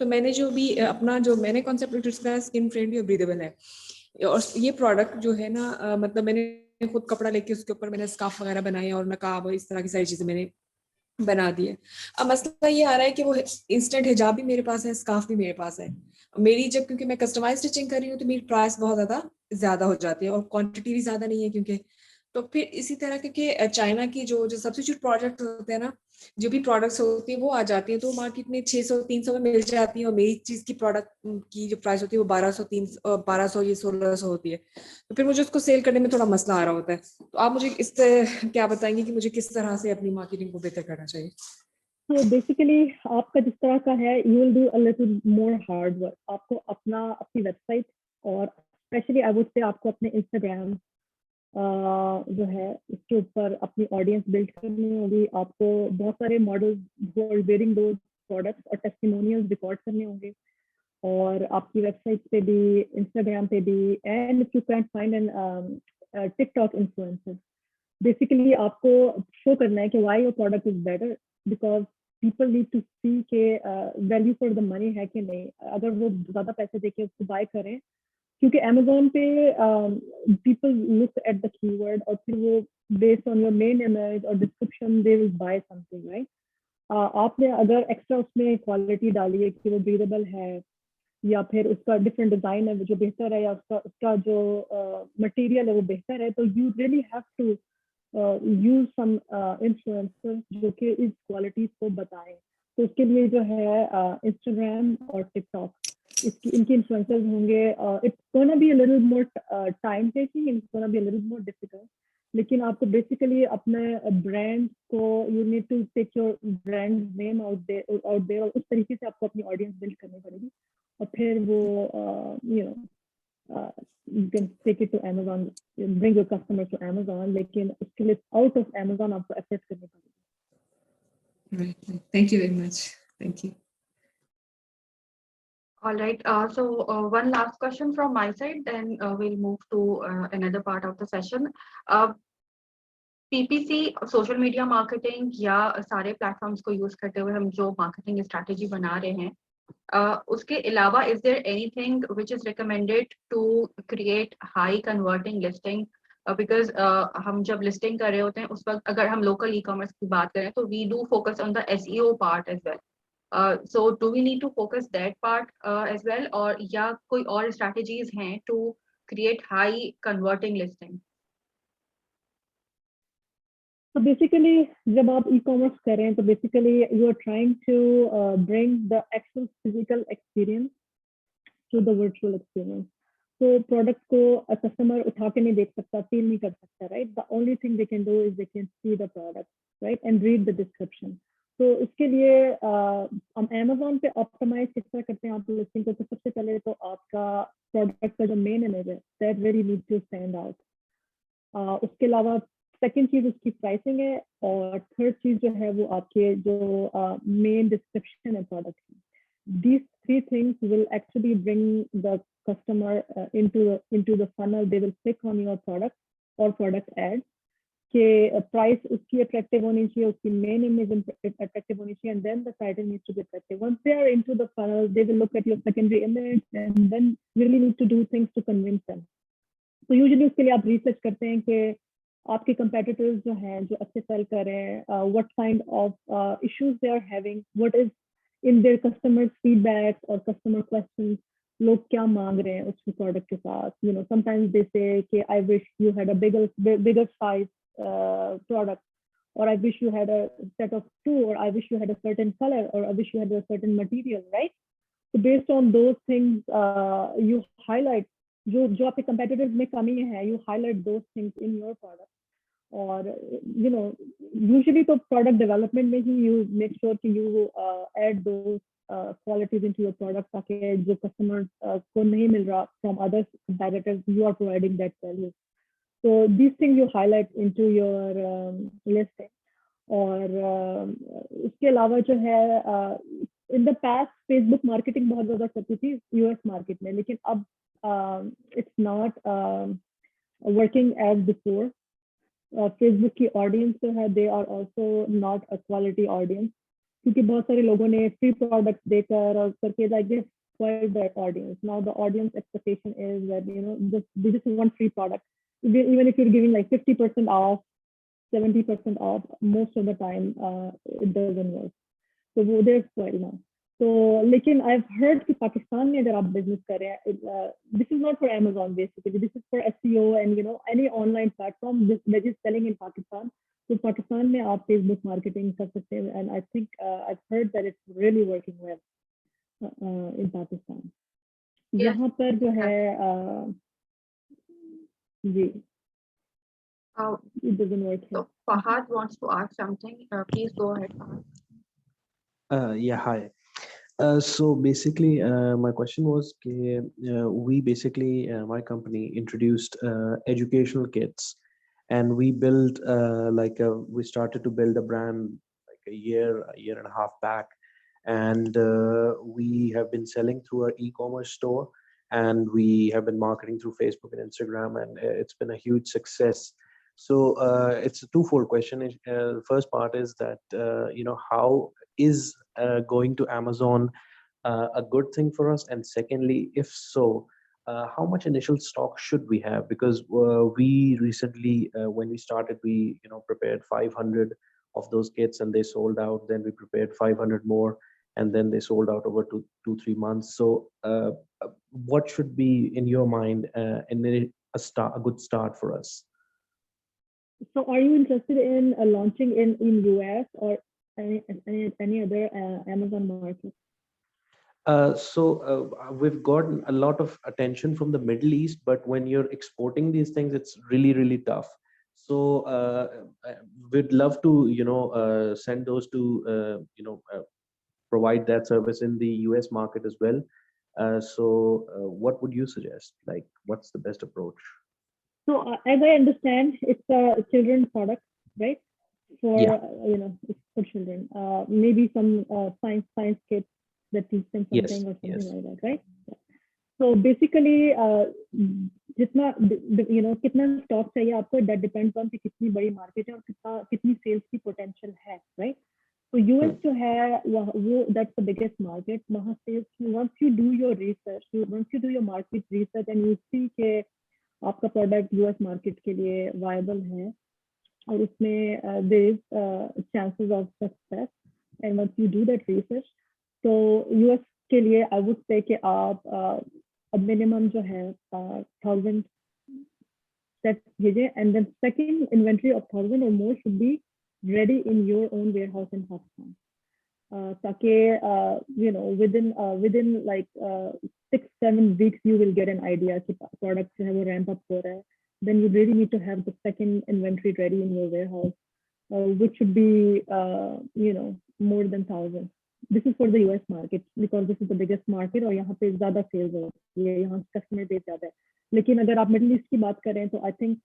Speaker 3: तो मैंने जो भी अपना जो मैंने कॉन्सेप्ट इंट्रोड्यूस करा, स्किन फ्रेंडली और ब्रीदेबल है। और ये प्रोडक्ट जो है ना, मतलब मैंने खुद कपड़ा लेके उसके ऊपर मैंने स्कार्फ वगैरह बनाए और नकाब और इस तरह की सारी चीजें मैंने बना दिए। अब मसला ये आ रहा है कि वो इंस्टेंट हिजाब भी मेरे पास है, स्कार्फ भी मेरे पास है। मेरी जब, क्योंकि मैं कस्टमाइज स्टिचिंग कर रही हूँ, तो मेरी प्राइस बहुत ज्यादा हो जाती है और क्वांटिटी भी ज्यादा नहीं है, क्योंकि तो फिर इसी तरह, क्योंकि चाइना की जो जो सब्सिट्यूट प्रोडक्ट होते हैं ना, जो भी प्रोडक्ट्स होती है वो आ जाती है, तो मार्केट में 600-300 में मिल जाती है, और मेरी चीज की प्रोडक्ट की जो प्राइस होती है वो 1200 ये 1600 होती है। तो फिर मुझे उसको सेल करने में थोड़ा मसला आ रहा होता है। तो आप मुझे इस क्या बताएंगे कि मुझे किस तरह से अपनी मार्केटिंग को बेहतर करना चाहिए?
Speaker 2: So basically आपका जिस तरह का है, you will do a little more hard work. आपको अपनी वेबसाइट और स्पेशली आई वुड से आपको अपने इंस्टाग्राम जो है इसके ऊपर अपनी ऑडियंस बिल्ड करनी होगी। आपको बहुत सारे मॉडल्स वेयरिंग दो प्रोडक्ट्स और टेस्टिमोनियल्स रिकॉर्ड करने होंगे, और आपकी वेबसाइट पे भी, इंस्टाग्राम पे भी, and if you can find an TikTok influencer, basically आपको शो करना है कि why your product is better, because people need to see के वैल्यू फॉर द मनी है कि नहीं, अगर वो ज्यादा पैसे देके उसको बाय करें। क्योंकि अमेजोन पे people look at the keyword और फिर वो based on your main image और description they will buy something, right. आपने अगर एक्स्ट्रा उसमें क्वालिटी डाली है कि वो ब्रीदेबल है, या फिर उसका डिफरेंट डिजाइन है जो बेहतर है, या उसका जो मटेरियल है वो बेहतर है, तो you really have to use some influencers जो कि इस क्वालिटीज को बताएं। तो उसके लिए जो है इंस्टाग्राम और टिकटॉक, इनके इन्फ्लुएंसर्स होंगे। It's gonna be a little more time taking, it's gonna be a little more difficult, लेकिन आपको बेसिकली अपने ब्रांड को, you need to take your brand name out there, और उस तरीके से आपको अपनी ऑडियंस बिल्ड करनी पड़ेगी, और फिर वो you can take it to Amazon, bring your customers to Amazon, लेकिन उसके लिए out of Amazon आपको efforts करनी पड़ेगी।
Speaker 3: Right. Thank you very much. Thank you.
Speaker 1: All right. So one last question from my side, then we'll move to another part of the session. PPC, social media marketing या सारे platforms को use करते हुए हम जो marketing strategy बना रहे हैं, उसके अलावा is there anything which is recommended to create high converting listing? Because हम जब लिस्टिंग कर रहे होते हैं उस वक्त अगर हम लोकल ई कॉमर्स की बात करें तो we do focus on the SEO part as well. So do we need to focus that part as well, और या कोई और strategies हैं to create high converting listing?
Speaker 2: So basically जब आप e-commerce कर रहे हैं तो basically you are trying to bring the actual physical experience to the virtual experience. So product को customer उठा के नहीं देख सकता, feel नहीं कर सकता, right? The only thing they can do is they can see the product, right, and read the description. तो उसके लिए हम Amazon पे ऑप्टिमाइज किस तरह करते हैं आप लिस्टिंग को? तो सबसे पहले तो आपका प्रोडक्ट का जो मेन इमेज है that very need to stand out. उसके अलावा सेकंड चीज उसकी प्राइसिंग है, और थर्ड चीज जो है वो आपके जो मेन डिस्क्रिप्शन है प्रोडक्ट की। These three things will actually bring the customer into the funnel. They will click on your product or product ad. कि प्राइस उसकी अट्रैक्टिव होनी चाहिए, उसकी मेन इमेज अट्रैक्टिव होनी चाहिए, and then the title needs to be attractive. Once they are into the funnel, they will look at your secondary image and then really need to do things to convince them. तो usually उसके लिए आप research करते हैं कि आपके competitors जो हैं जो अच्छे सेल कर रहे हैं, what kind of issues they are having, what is in their customers feedback और कस्टमर क्वेश्चंस, लोग क्या मांग रहे हैं उस प्रोडक्ट के साथ। यू नो समटाइम्स दे से कि I wish you had a bigger size product, or I wish you had a set of two, or I wish you had a certain color, or I wish you had a certain material, right? So based on those things, you highlight जो आपके competitors में कमी है, you highlight those things in your product. और you know usually तो product development में ही you make sure कि you add those qualities into your product ताकि जो customers को नहीं मिल रहा from other competitors, you are providing that value. So these things you highlight into your listing. और इसके अलावा जो है in the past Facebook marketing बहुत ज़्यादा करती थी यूएस मार्केट में, लेकिन अब it's not working as before. Facebook की ऑडियंस जो है they are also not a quality audience, क्योंकि बहुत सारे लोगों ने फ्री प्रोडक्ट देकर और करके like this spoiled that audience. Now the audience expectation is that they just want free product. Even if you're giving like 50% off, 70% off, most of the time it doesn't work. So they're spoiled now. So लेकिन I've heard कि पाकिस्तान में अगर आप business कर रहे हैं, this is not for Amazon basically, this is for SEO and any online platform that is selling in Pakistan. तो पाकिस्तान में आप Facebook marketing कर सकते हैं, and I think I've heard that it's really working well in Pakistan.
Speaker 1: Yes,
Speaker 2: यहाँ पर जो है जी
Speaker 1: uh,
Speaker 2: it doesn't work here.
Speaker 1: so Fahad wants to ask something. Please go ahead, Fahad.
Speaker 4: Yeah, hi. So basically, my question was, we basically, my company introduced educational kits, and we built we started to build a brand like a year and a half back, and we have been selling through our e-commerce store, and we have been marketing through Facebook and Instagram, and it's been a huge success. So it's a twofold question. The first part is that how is going to Amazon a good thing for us? And secondly, if so, how much initial stock should we have? Because we recently, when we started, we prepared 500 of those kits and they sold out. Then we prepared 500 more, and then they sold out over 2-3 months. So, what should be in your mind a good start for us?
Speaker 2: So are you interested in launching in US or any other Amazon market?
Speaker 4: We've gotten a lot of attention from the Middle East, but when you're exporting these things, it's really, really tough. So we'd love to, send those to, provide that service in the US market as well. What would you suggest? Like, what's the best approach?
Speaker 2: So as I understand, it's a children's product, right? For
Speaker 4: Yeah.
Speaker 2: It's for children. Maybe some science kits that teach them
Speaker 4: Yes,
Speaker 2: something or something
Speaker 4: yes.
Speaker 2: like that, right? Yeah. So basically, जितना कितना stock चाहिए आपको, that depends on कि कितनी बड़ी market है और कितनी सेल्स की पोटेंशियल है, right? So US जो है वो that's the biggest market. वहाँ से once you do your research, once you do your market research and you see कि आपका प्रोडक्ट यूएस मार्केट के लिए वायबल है और उसमें there is chances of success, and once you do that research, तो यूएस के लिए आई वुड से कि आप मिनिमम जो है 1000 सेट भेजें, and then second inventory of 1000 और more should be ready in your own warehouse in Pakistan, ताकि within like 6-7 weeks you will get an idea कि product जो है वो ramp up हो रहा है. Then you really need to have the second inventory ready in your warehouse, which should be more than 1,000. This is for the US market because this is the biggest market और यहाँ पे ज़्यादा sales होती है, यहाँ customer base ज़्यादा है. लेकिन अगर आप Middle East की बात करें तो I think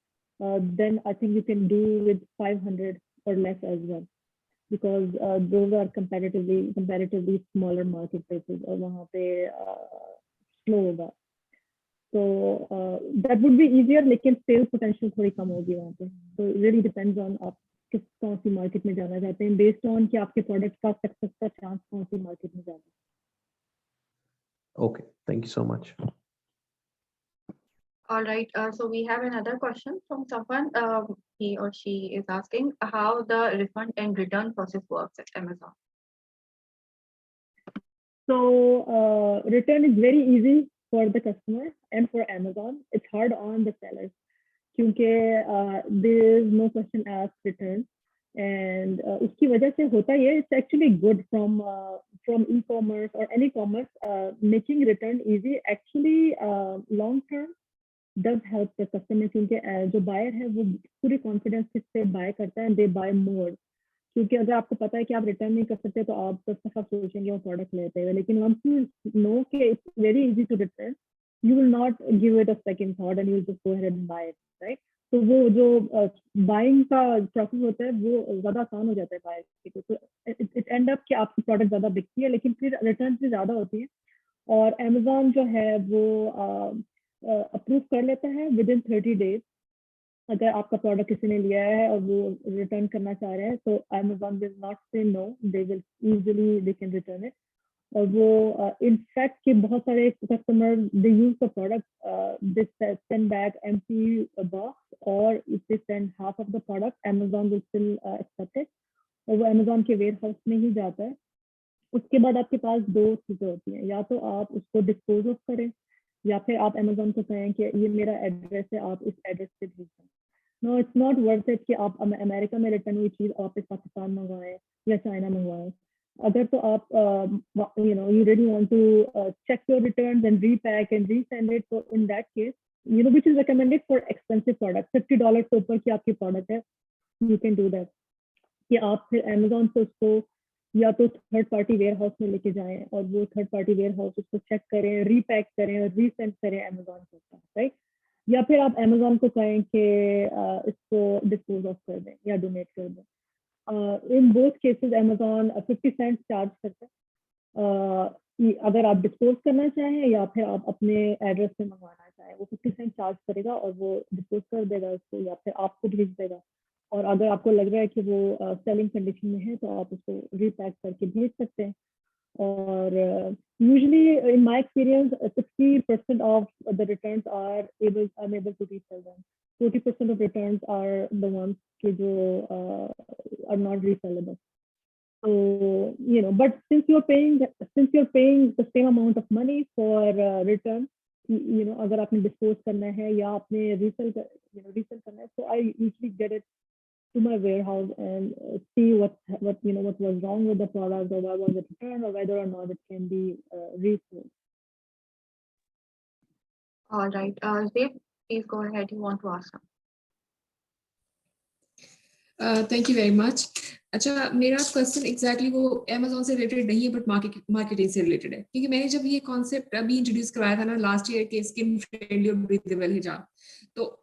Speaker 2: then I think you can do with 500 or less as well because those are comparatively smaller marketplaces और वहाँ पे slow होगा. So that would be easier, लेकिन sales potential थोड़ी कम होगी वहाँ पे. So it really depends on आप किस कौन सी मार्केट में जाना चाहते हैं based on कि आपके प्रोडक्ट का सक्सेस का चांस कौन सी मार्केट में जाना है.
Speaker 4: Okay, thank you so much.
Speaker 1: All right. So we have another question from someone. He or she is asking how the refund and return process works at Amazon.
Speaker 2: So return is very easy for the customer and for Amazon. It's hard on the sellers क्योंकि there is no question asked return and उसकी वजह से होता ये it's actually good from e-commerce or any commerce making return easy actually long term does help the customer क्योंकि जो buyer है वो पूरे confidence से buy करता है and they buy more क्योंकि अगर आपको पता है कि आप रिटर्न नहीं कर सकते तो आप 10 दफा सोचेंगे वो प्रोडक्ट लेते हुए लेकिन once you know कि it's very easy to return you will not give it a second thought and you will just go ahead and buy it, right? तो वो जो बाइंग का प्रोसेस होता है वो ज़्यादा आसान हो जाता है बायर के लिए. तो इट एंड अप कि आपकी प्रोडक्ट ज़्यादा बिकती है लेकिन फिर रिटर्न भी ज़्यादा होती है और अमेजोन जो है वो अप्रूव कर लेता है विद इन 30 days. अगर आपका प्रोडक्ट किसी ने लिया है और वो रिटर्न करना चाह रहे हैं तो Amazon will not say no, they will usually they can return it. और वो इनफैक्ट कि बहुत सारे customer they use the product they send back empty box और if they send half of the product Amazon will still accept it और वो Amazon के ware house में ही जाता है. उसके बाद आपके पास दो चीज़ें होती हैं, या तो आप उसको डिस्पोज ऑफ करें या फिर आप अमेजोन को कहें कि ये मेरा एड्रेस है आप इस एड्रेस पे भेज दें. No it's not worth it कि आप अमेरिका में रिटर्न हुई चीज़ वापस पाकिस्तान मंगवाएं या चाइना मंगवाएं. अगर तो आप you really want to check your returns and repack and resend it, so in that case which is recommended for expensive products, $50 से ऊपर की आपकी प्रोडक्ट है you can do that कि आप फिर अमेजोन से उसको या तो थर्ड पार्टी वेयर हाउस में लेके जाएं और वो थर्ड पार्टी वेयर हाउस उसको चेक करें, रीपैक करें और रीसेंड करें अमेजोन के साथ, राइट? या फिर आप अमेजोन को कहें कि इसको डिस्पोज ऑफ कर दें या डोनेट कर दें. In both cases Amazon 50 cents charge करता है. अगर आप डिस्पोज करना चाहें या फिर आप अपने एड्रेस पे मंगवाना चाहें वो 50 सेंट चार्ज करेगा और वो डिस्पोज कर देगा उसको या फिर आपको भेज देगा. और अगर आपको लग रहा है कि वो सेलिंग कंडीशन में है तो आप उसको रीपैक करके भेज सकते हैं. और usually in my experience 60% of the returns are I'm able to resell them. 40% of returns are the ones जो are not resellable. So but since you're paying the same amount of money for return, अगर आपने dispose करना है या आपने resell करना है, so I usually get it to my warehouse and see what was wrong with the product or why was it returned or whether or not it can be resold.
Speaker 1: All right. Dave, please go ahead. You want to ask something?
Speaker 3: Thank you very much. अच्छा, मेरा question exactly वो Amazon से related नहीं है but marketing से related है क्योंकि मैंने जब ये कॉन्सेप्ट अभी इंट्रोड्यूस करवाया था ना लास्ट ईयर के स्किन फ्रेंडली और ब्रीथेबल हिजाब, तो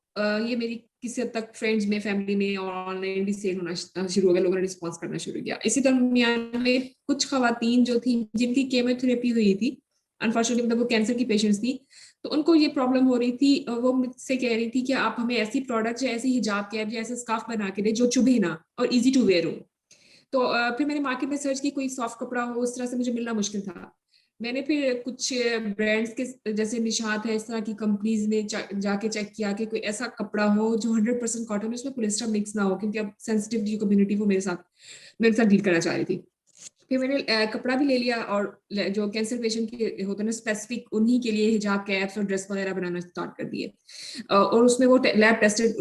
Speaker 3: ये मेरी किसी हद तक फ्रेंड्स में, फैमिली में और ऑनलाइन भी सेल होना शुरू हो गया, लोगों ने रिस्पॉन्स करना शुरू किया. इसी दरमियान में कुछ खवातीन जो थी जिनकी केमोथेरेपी हुई थी, अनफॉर्चुनेटली मतलब वो कैंसर की पेशेंट्स थी, तो उनको ये प्रॉब्लम हो रही थी. वो मुझसे कह रही थी कि आप हमें ऐसी प्रोडक्ट या ऐसी हिजाब कैप या ऐसे स्कार्फ बना के दे जो चुभे ना और इजी टू वेयर हो. तो फिर मैंने मार्केट में सर्च की, कोई सॉफ्ट कपड़ा हो उस तरह से मुझे मिलना मुश्किल था. मैंने फिर कुछ ब्रांड्स के जैसे निशात है, इस तरह की कंपनीज में जाके चेक किया कि कोई ऐसा कपड़ा हो जो 100% कॉटन, उसमें पॉलिएस्टर मिक्स ना हो, क्योंकि अब सेंसिटिव जो कम्युनिटी वो मेरे साथ डील करना चाह रही थी. फिर मैंने कपड़ा भी ले लिया और जो कैंसर पेशेंट के होते हैं ना स्पेसिफिक, उन्हीं के लिए हिजाब कैप्स और ड्रेस वगैरह बनाना स्टार्ट कर दिए. और उसमें वो लैब टेस्टेड,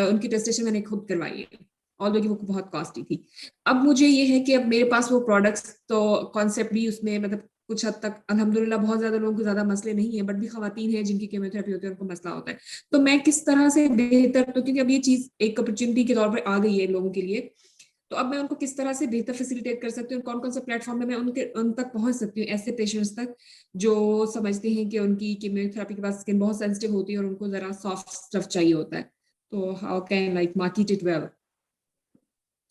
Speaker 3: उनकी टेस्टेशन मैंने खुद करवाई है, ऑल्दो कि वो बहुत कॉस्टली थी. अब मुझे ये है कि अब मेरे पास वो प्रोडक्ट्स तो कॉन्सेप्ट भी उसमें मतलब कुछ हद तक अल्हम्दुलिल्लाह बहुत ज्यादा लोगों को ज्यादा मसले नहीं है, बट भी खवातीन है जिनकी केमोथेरेपी होती है उनको मसला होता है. तो मैं किस तरह से बेहतर, तो क्योंकि अब ये चीज एक अपॉर्चुनिटी के तौर पर आ गई है लोगों के लिए, तो अब मैं उनको किस तरह से बेहतर फैसिलिटेट कर सकती हूँ, कौन कौन से प्लेटफॉर्म में मैं उन तक पहुंच सकती हूँ, ऐसे पेशेंट्स तक जो समझते हैं कि उनकी कीमोथेरेपी के बाद स्किन बहुत सेंसिटिव होती है और उनको जरा सॉफ्ट स्टफ चाहिए होता है, तो how can like market it well?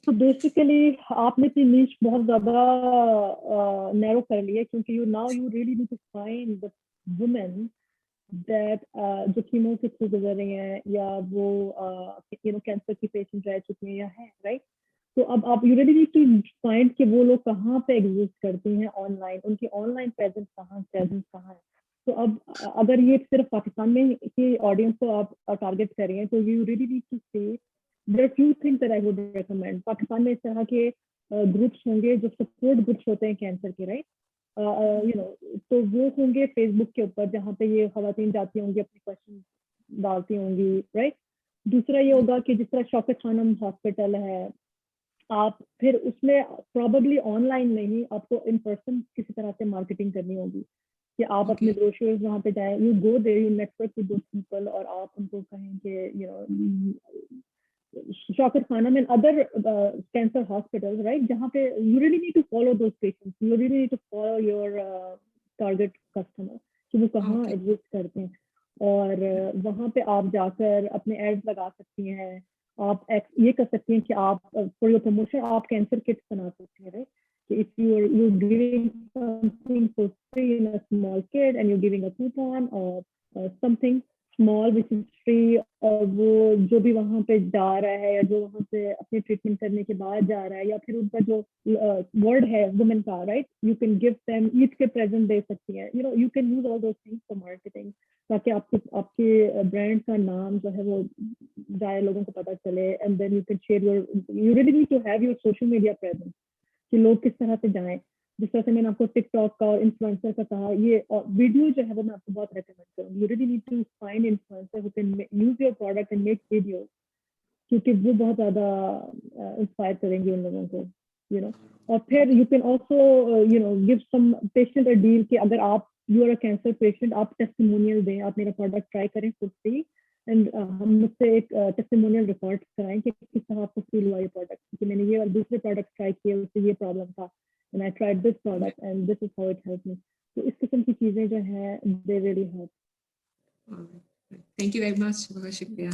Speaker 2: तो बेसिकली आपने अपनी नीश बहुत ज्यादा नैरो कर ली है, क्योंकि you really need to find the women that जो कीमो के थ्रू गुजर रही हैं, या वो कैंसर की पेशेंट रह चुकी हैं या है, राइट? तो अब आप you really need to find कि वो लोग कहाँ पे एग्जिस्ट करती हैं ऑनलाइन, उनकी ऑनलाइन प्रेजेंस कहाँ है। तो अब अगर ये सिर्फ पाकिस्तान में की ऑडियंस को आप टारगेट कर रही हैं, तो you really need to see there are few things that I would recommend. Pakistan में इस तरह के ग्रुप्स होंगे जो सपोर्ट ग्रुप्स होते हैं कैंसर के, राइट? तो वो होंगे फेसबुक के ऊपर, जहाँ पे ये खवातीन जाती होंगी, अपने क्वेश्चन डालती होंगी, राइट? दूसरा ये होगा कि जिस तरह शौकत खानम हॉस्पिटल है, आप फिर उसमें प्रोबेबली ऑनलाइन नहीं, आपको इन पर्सन किसी तरह से मार्केटिंग करनी होगी कि आप अपने ब्रोशर्स वहाँ पे जाएं, you go there, you network with those people, और आप उनको कहें कि Shaukat Khanam and other cancer hospitals, right? जहाँ पे you really need to follow those patients, you really need to follow your target customer कि वो कहाँ exist करते हैं, और वहाँ पे आप जाकर अपने एड्स लगा सकती हैं। आप ये कर सकती हैं कि आप फॉर योर प्रमोशन आप कैंसर किट्स बना सकती हैं, राइट? कि if you're giving something for free in a small kit and you're giving a coupon or something small which is free, और वो जो भी वहाँ पे जा रहा है या जो वहाँ से अपने ट्रीटमेंट करने के बाद जा रहा है, या फिर उनका जो वर्ड है वुमेन का, right? You can give them each के प्रेजेंट दे सकती है, you can use all those things for marketing, ताकि आपके ब्रांड का नाम जो है वो जाए, लोगों को पता चले, and then you can share you really need to have your social media presence कि लोग किस तरह से जाएं। जिस तरह से मैंने आपको टिकटॉक का और इन्फ्लुएंसर का कहा, ये वीडियो जो है वो मैं आपको बहुत रेकमेंड करूँगी। You really need to find influencer who can use your product and make video, क्योंकि वो बहुत ज्यादा इंस्पायर करेंगे उन लोगों को, और फिर you can also give some patient a deal कि अगर आप you are a cancer patient, आप टेस्टिमोनियल दें, आप मेरा प्रोडक्ट ट्राई करें खुद से, एंड हम मुझसे एक टेस्टिमोनियल रिकॉर्ड कराएं कि किस तरह आपको फील हुआ ये प्रोडक्ट, कि मैंने ये और दूसरे प्रोडक्ट ट्राई किए, उससे ये प्रॉब्लम था, and I tried this product and this is how it helped me. तो इस किस्म की चीजें जो हैं they really help.
Speaker 3: Thank you very much. बहुत शुक्रिया.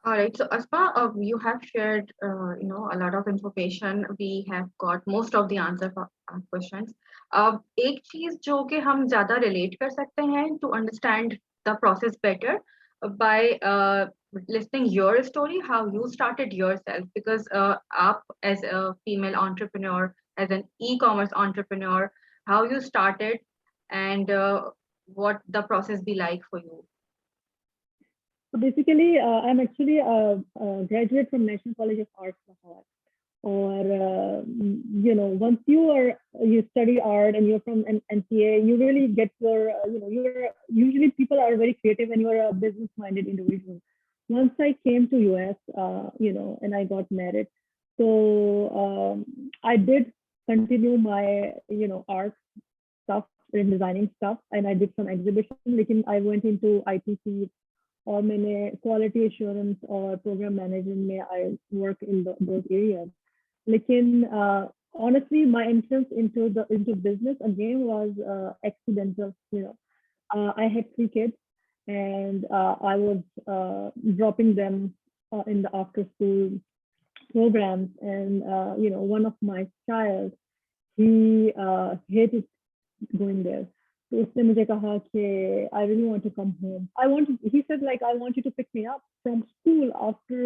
Speaker 1: All right, so Asma, you have shared, a lot of information. We have got most of the answer for our questions. एक चीज जो कि हम ज़्यादा relate कर सकते हैं to understand the process better by listening your story, how you started yourself, because आप as a female entrepreneur, as an e-commerce entrepreneur, how you started and what the process be like for you.
Speaker 2: So basically, I'm actually a graduate from National College of Arts, Lahore. Or once you study art and you're from an NCA, you really get your you're usually people are very creative and you're a business-minded individual. Once I came to US, and I got married, so I did continue my art stuff and designing stuff, and I did some exhibition. Lekin I went into ITC, और मैंने quality assurance और programme management में I work in those areas. लेकिन honestly my entrance into business again was accidental. I had 3 kids, and I was dropping them in the after school programs, and one of my child, he hated going there. So उसने मुझे कहा कि I really want to come home. He said like I want you to pick me up from school after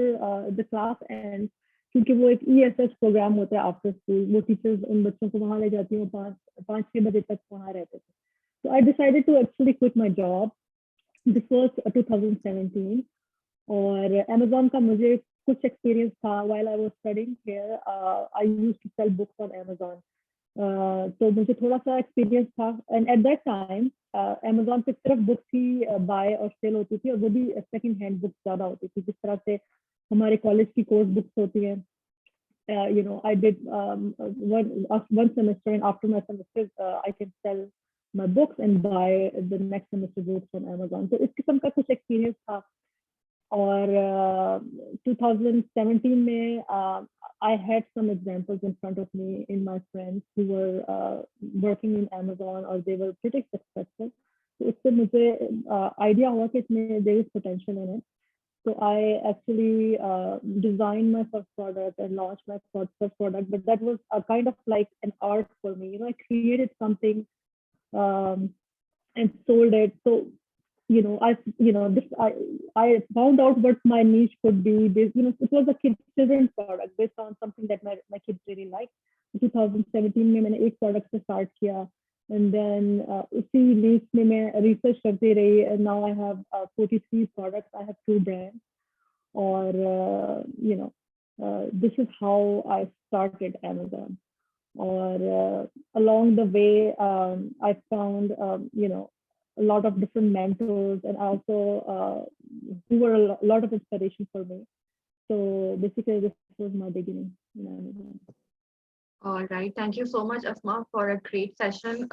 Speaker 2: the class ends, क्योंकि वो एक ESS programme होता है after school. वो टीचर्स उन बच्चों को वहाँ ले जाती हैं, 5-6 बजे तक वहाँ रहते थे. So I decided to actually quit my job. This was 2017. और Amazon का मुझे कुछ एक्सपीरियंस था while I was studying here. I used to sell books on Amazon. तो मुझे थोड़ा सा एक्सपीरियंस था, and at that time Amazon पे सिर्फ बुक्स ही बाय और सेल होती थी, और वो भी सेकंड हैंड बुक्स ज्यादा होती थी, जिस तरह से हमारे कॉलेज की कोर्स बुक्स होती हैं. I did one semester, and after my semester I can sell my books and buy the next semester books on Amazon. तो इस किस्म का कुछ एक्सपीरियंस था. और 2017 में I had some examples in front of me in my friends who were working in Amazon or they were pretty successful. So उससे मुझे idea हुआ कि इसमें there is potential in it. So I actually designed my first product and launched my first product, but that was a kind of like an art for me. You know, I created something and sold it. So I found out what my niche could be. It was a children's product based on something that my kids really like. 2017 में मैंने एक product से start किया, and then उसी niche में मैं research करती रही, and now I have 43 products. I have 2 brands, or this is how I started Amazon. Or along the way, I found a lot of different mentors, and also who were a lot of inspiration for me. So basically, this was my beginning in Amazon.
Speaker 1: All right. Thank you so much, Asma, for a great session.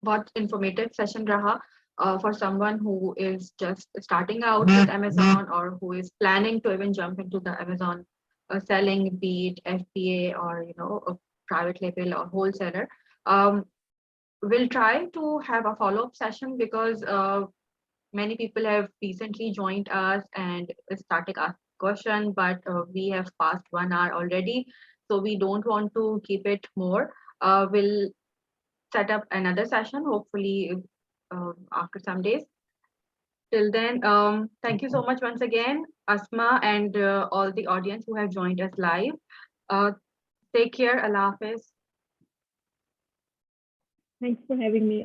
Speaker 1: What informative session raha for someone who is just starting out with Amazon or who is planning to even jump into the Amazon selling, be it FBA or a private label or wholesaler. We'll try to have a follow-up session because many people have recently joined us and started asking question, but we have passed 1 hour already, so we don't want to keep it more. We'll set up another session, hopefully after some days. Till then, thank you so much once again, Asma, and all the audience who have joined us live. Take care. Allah Hafiz.
Speaker 2: Thanks for having me.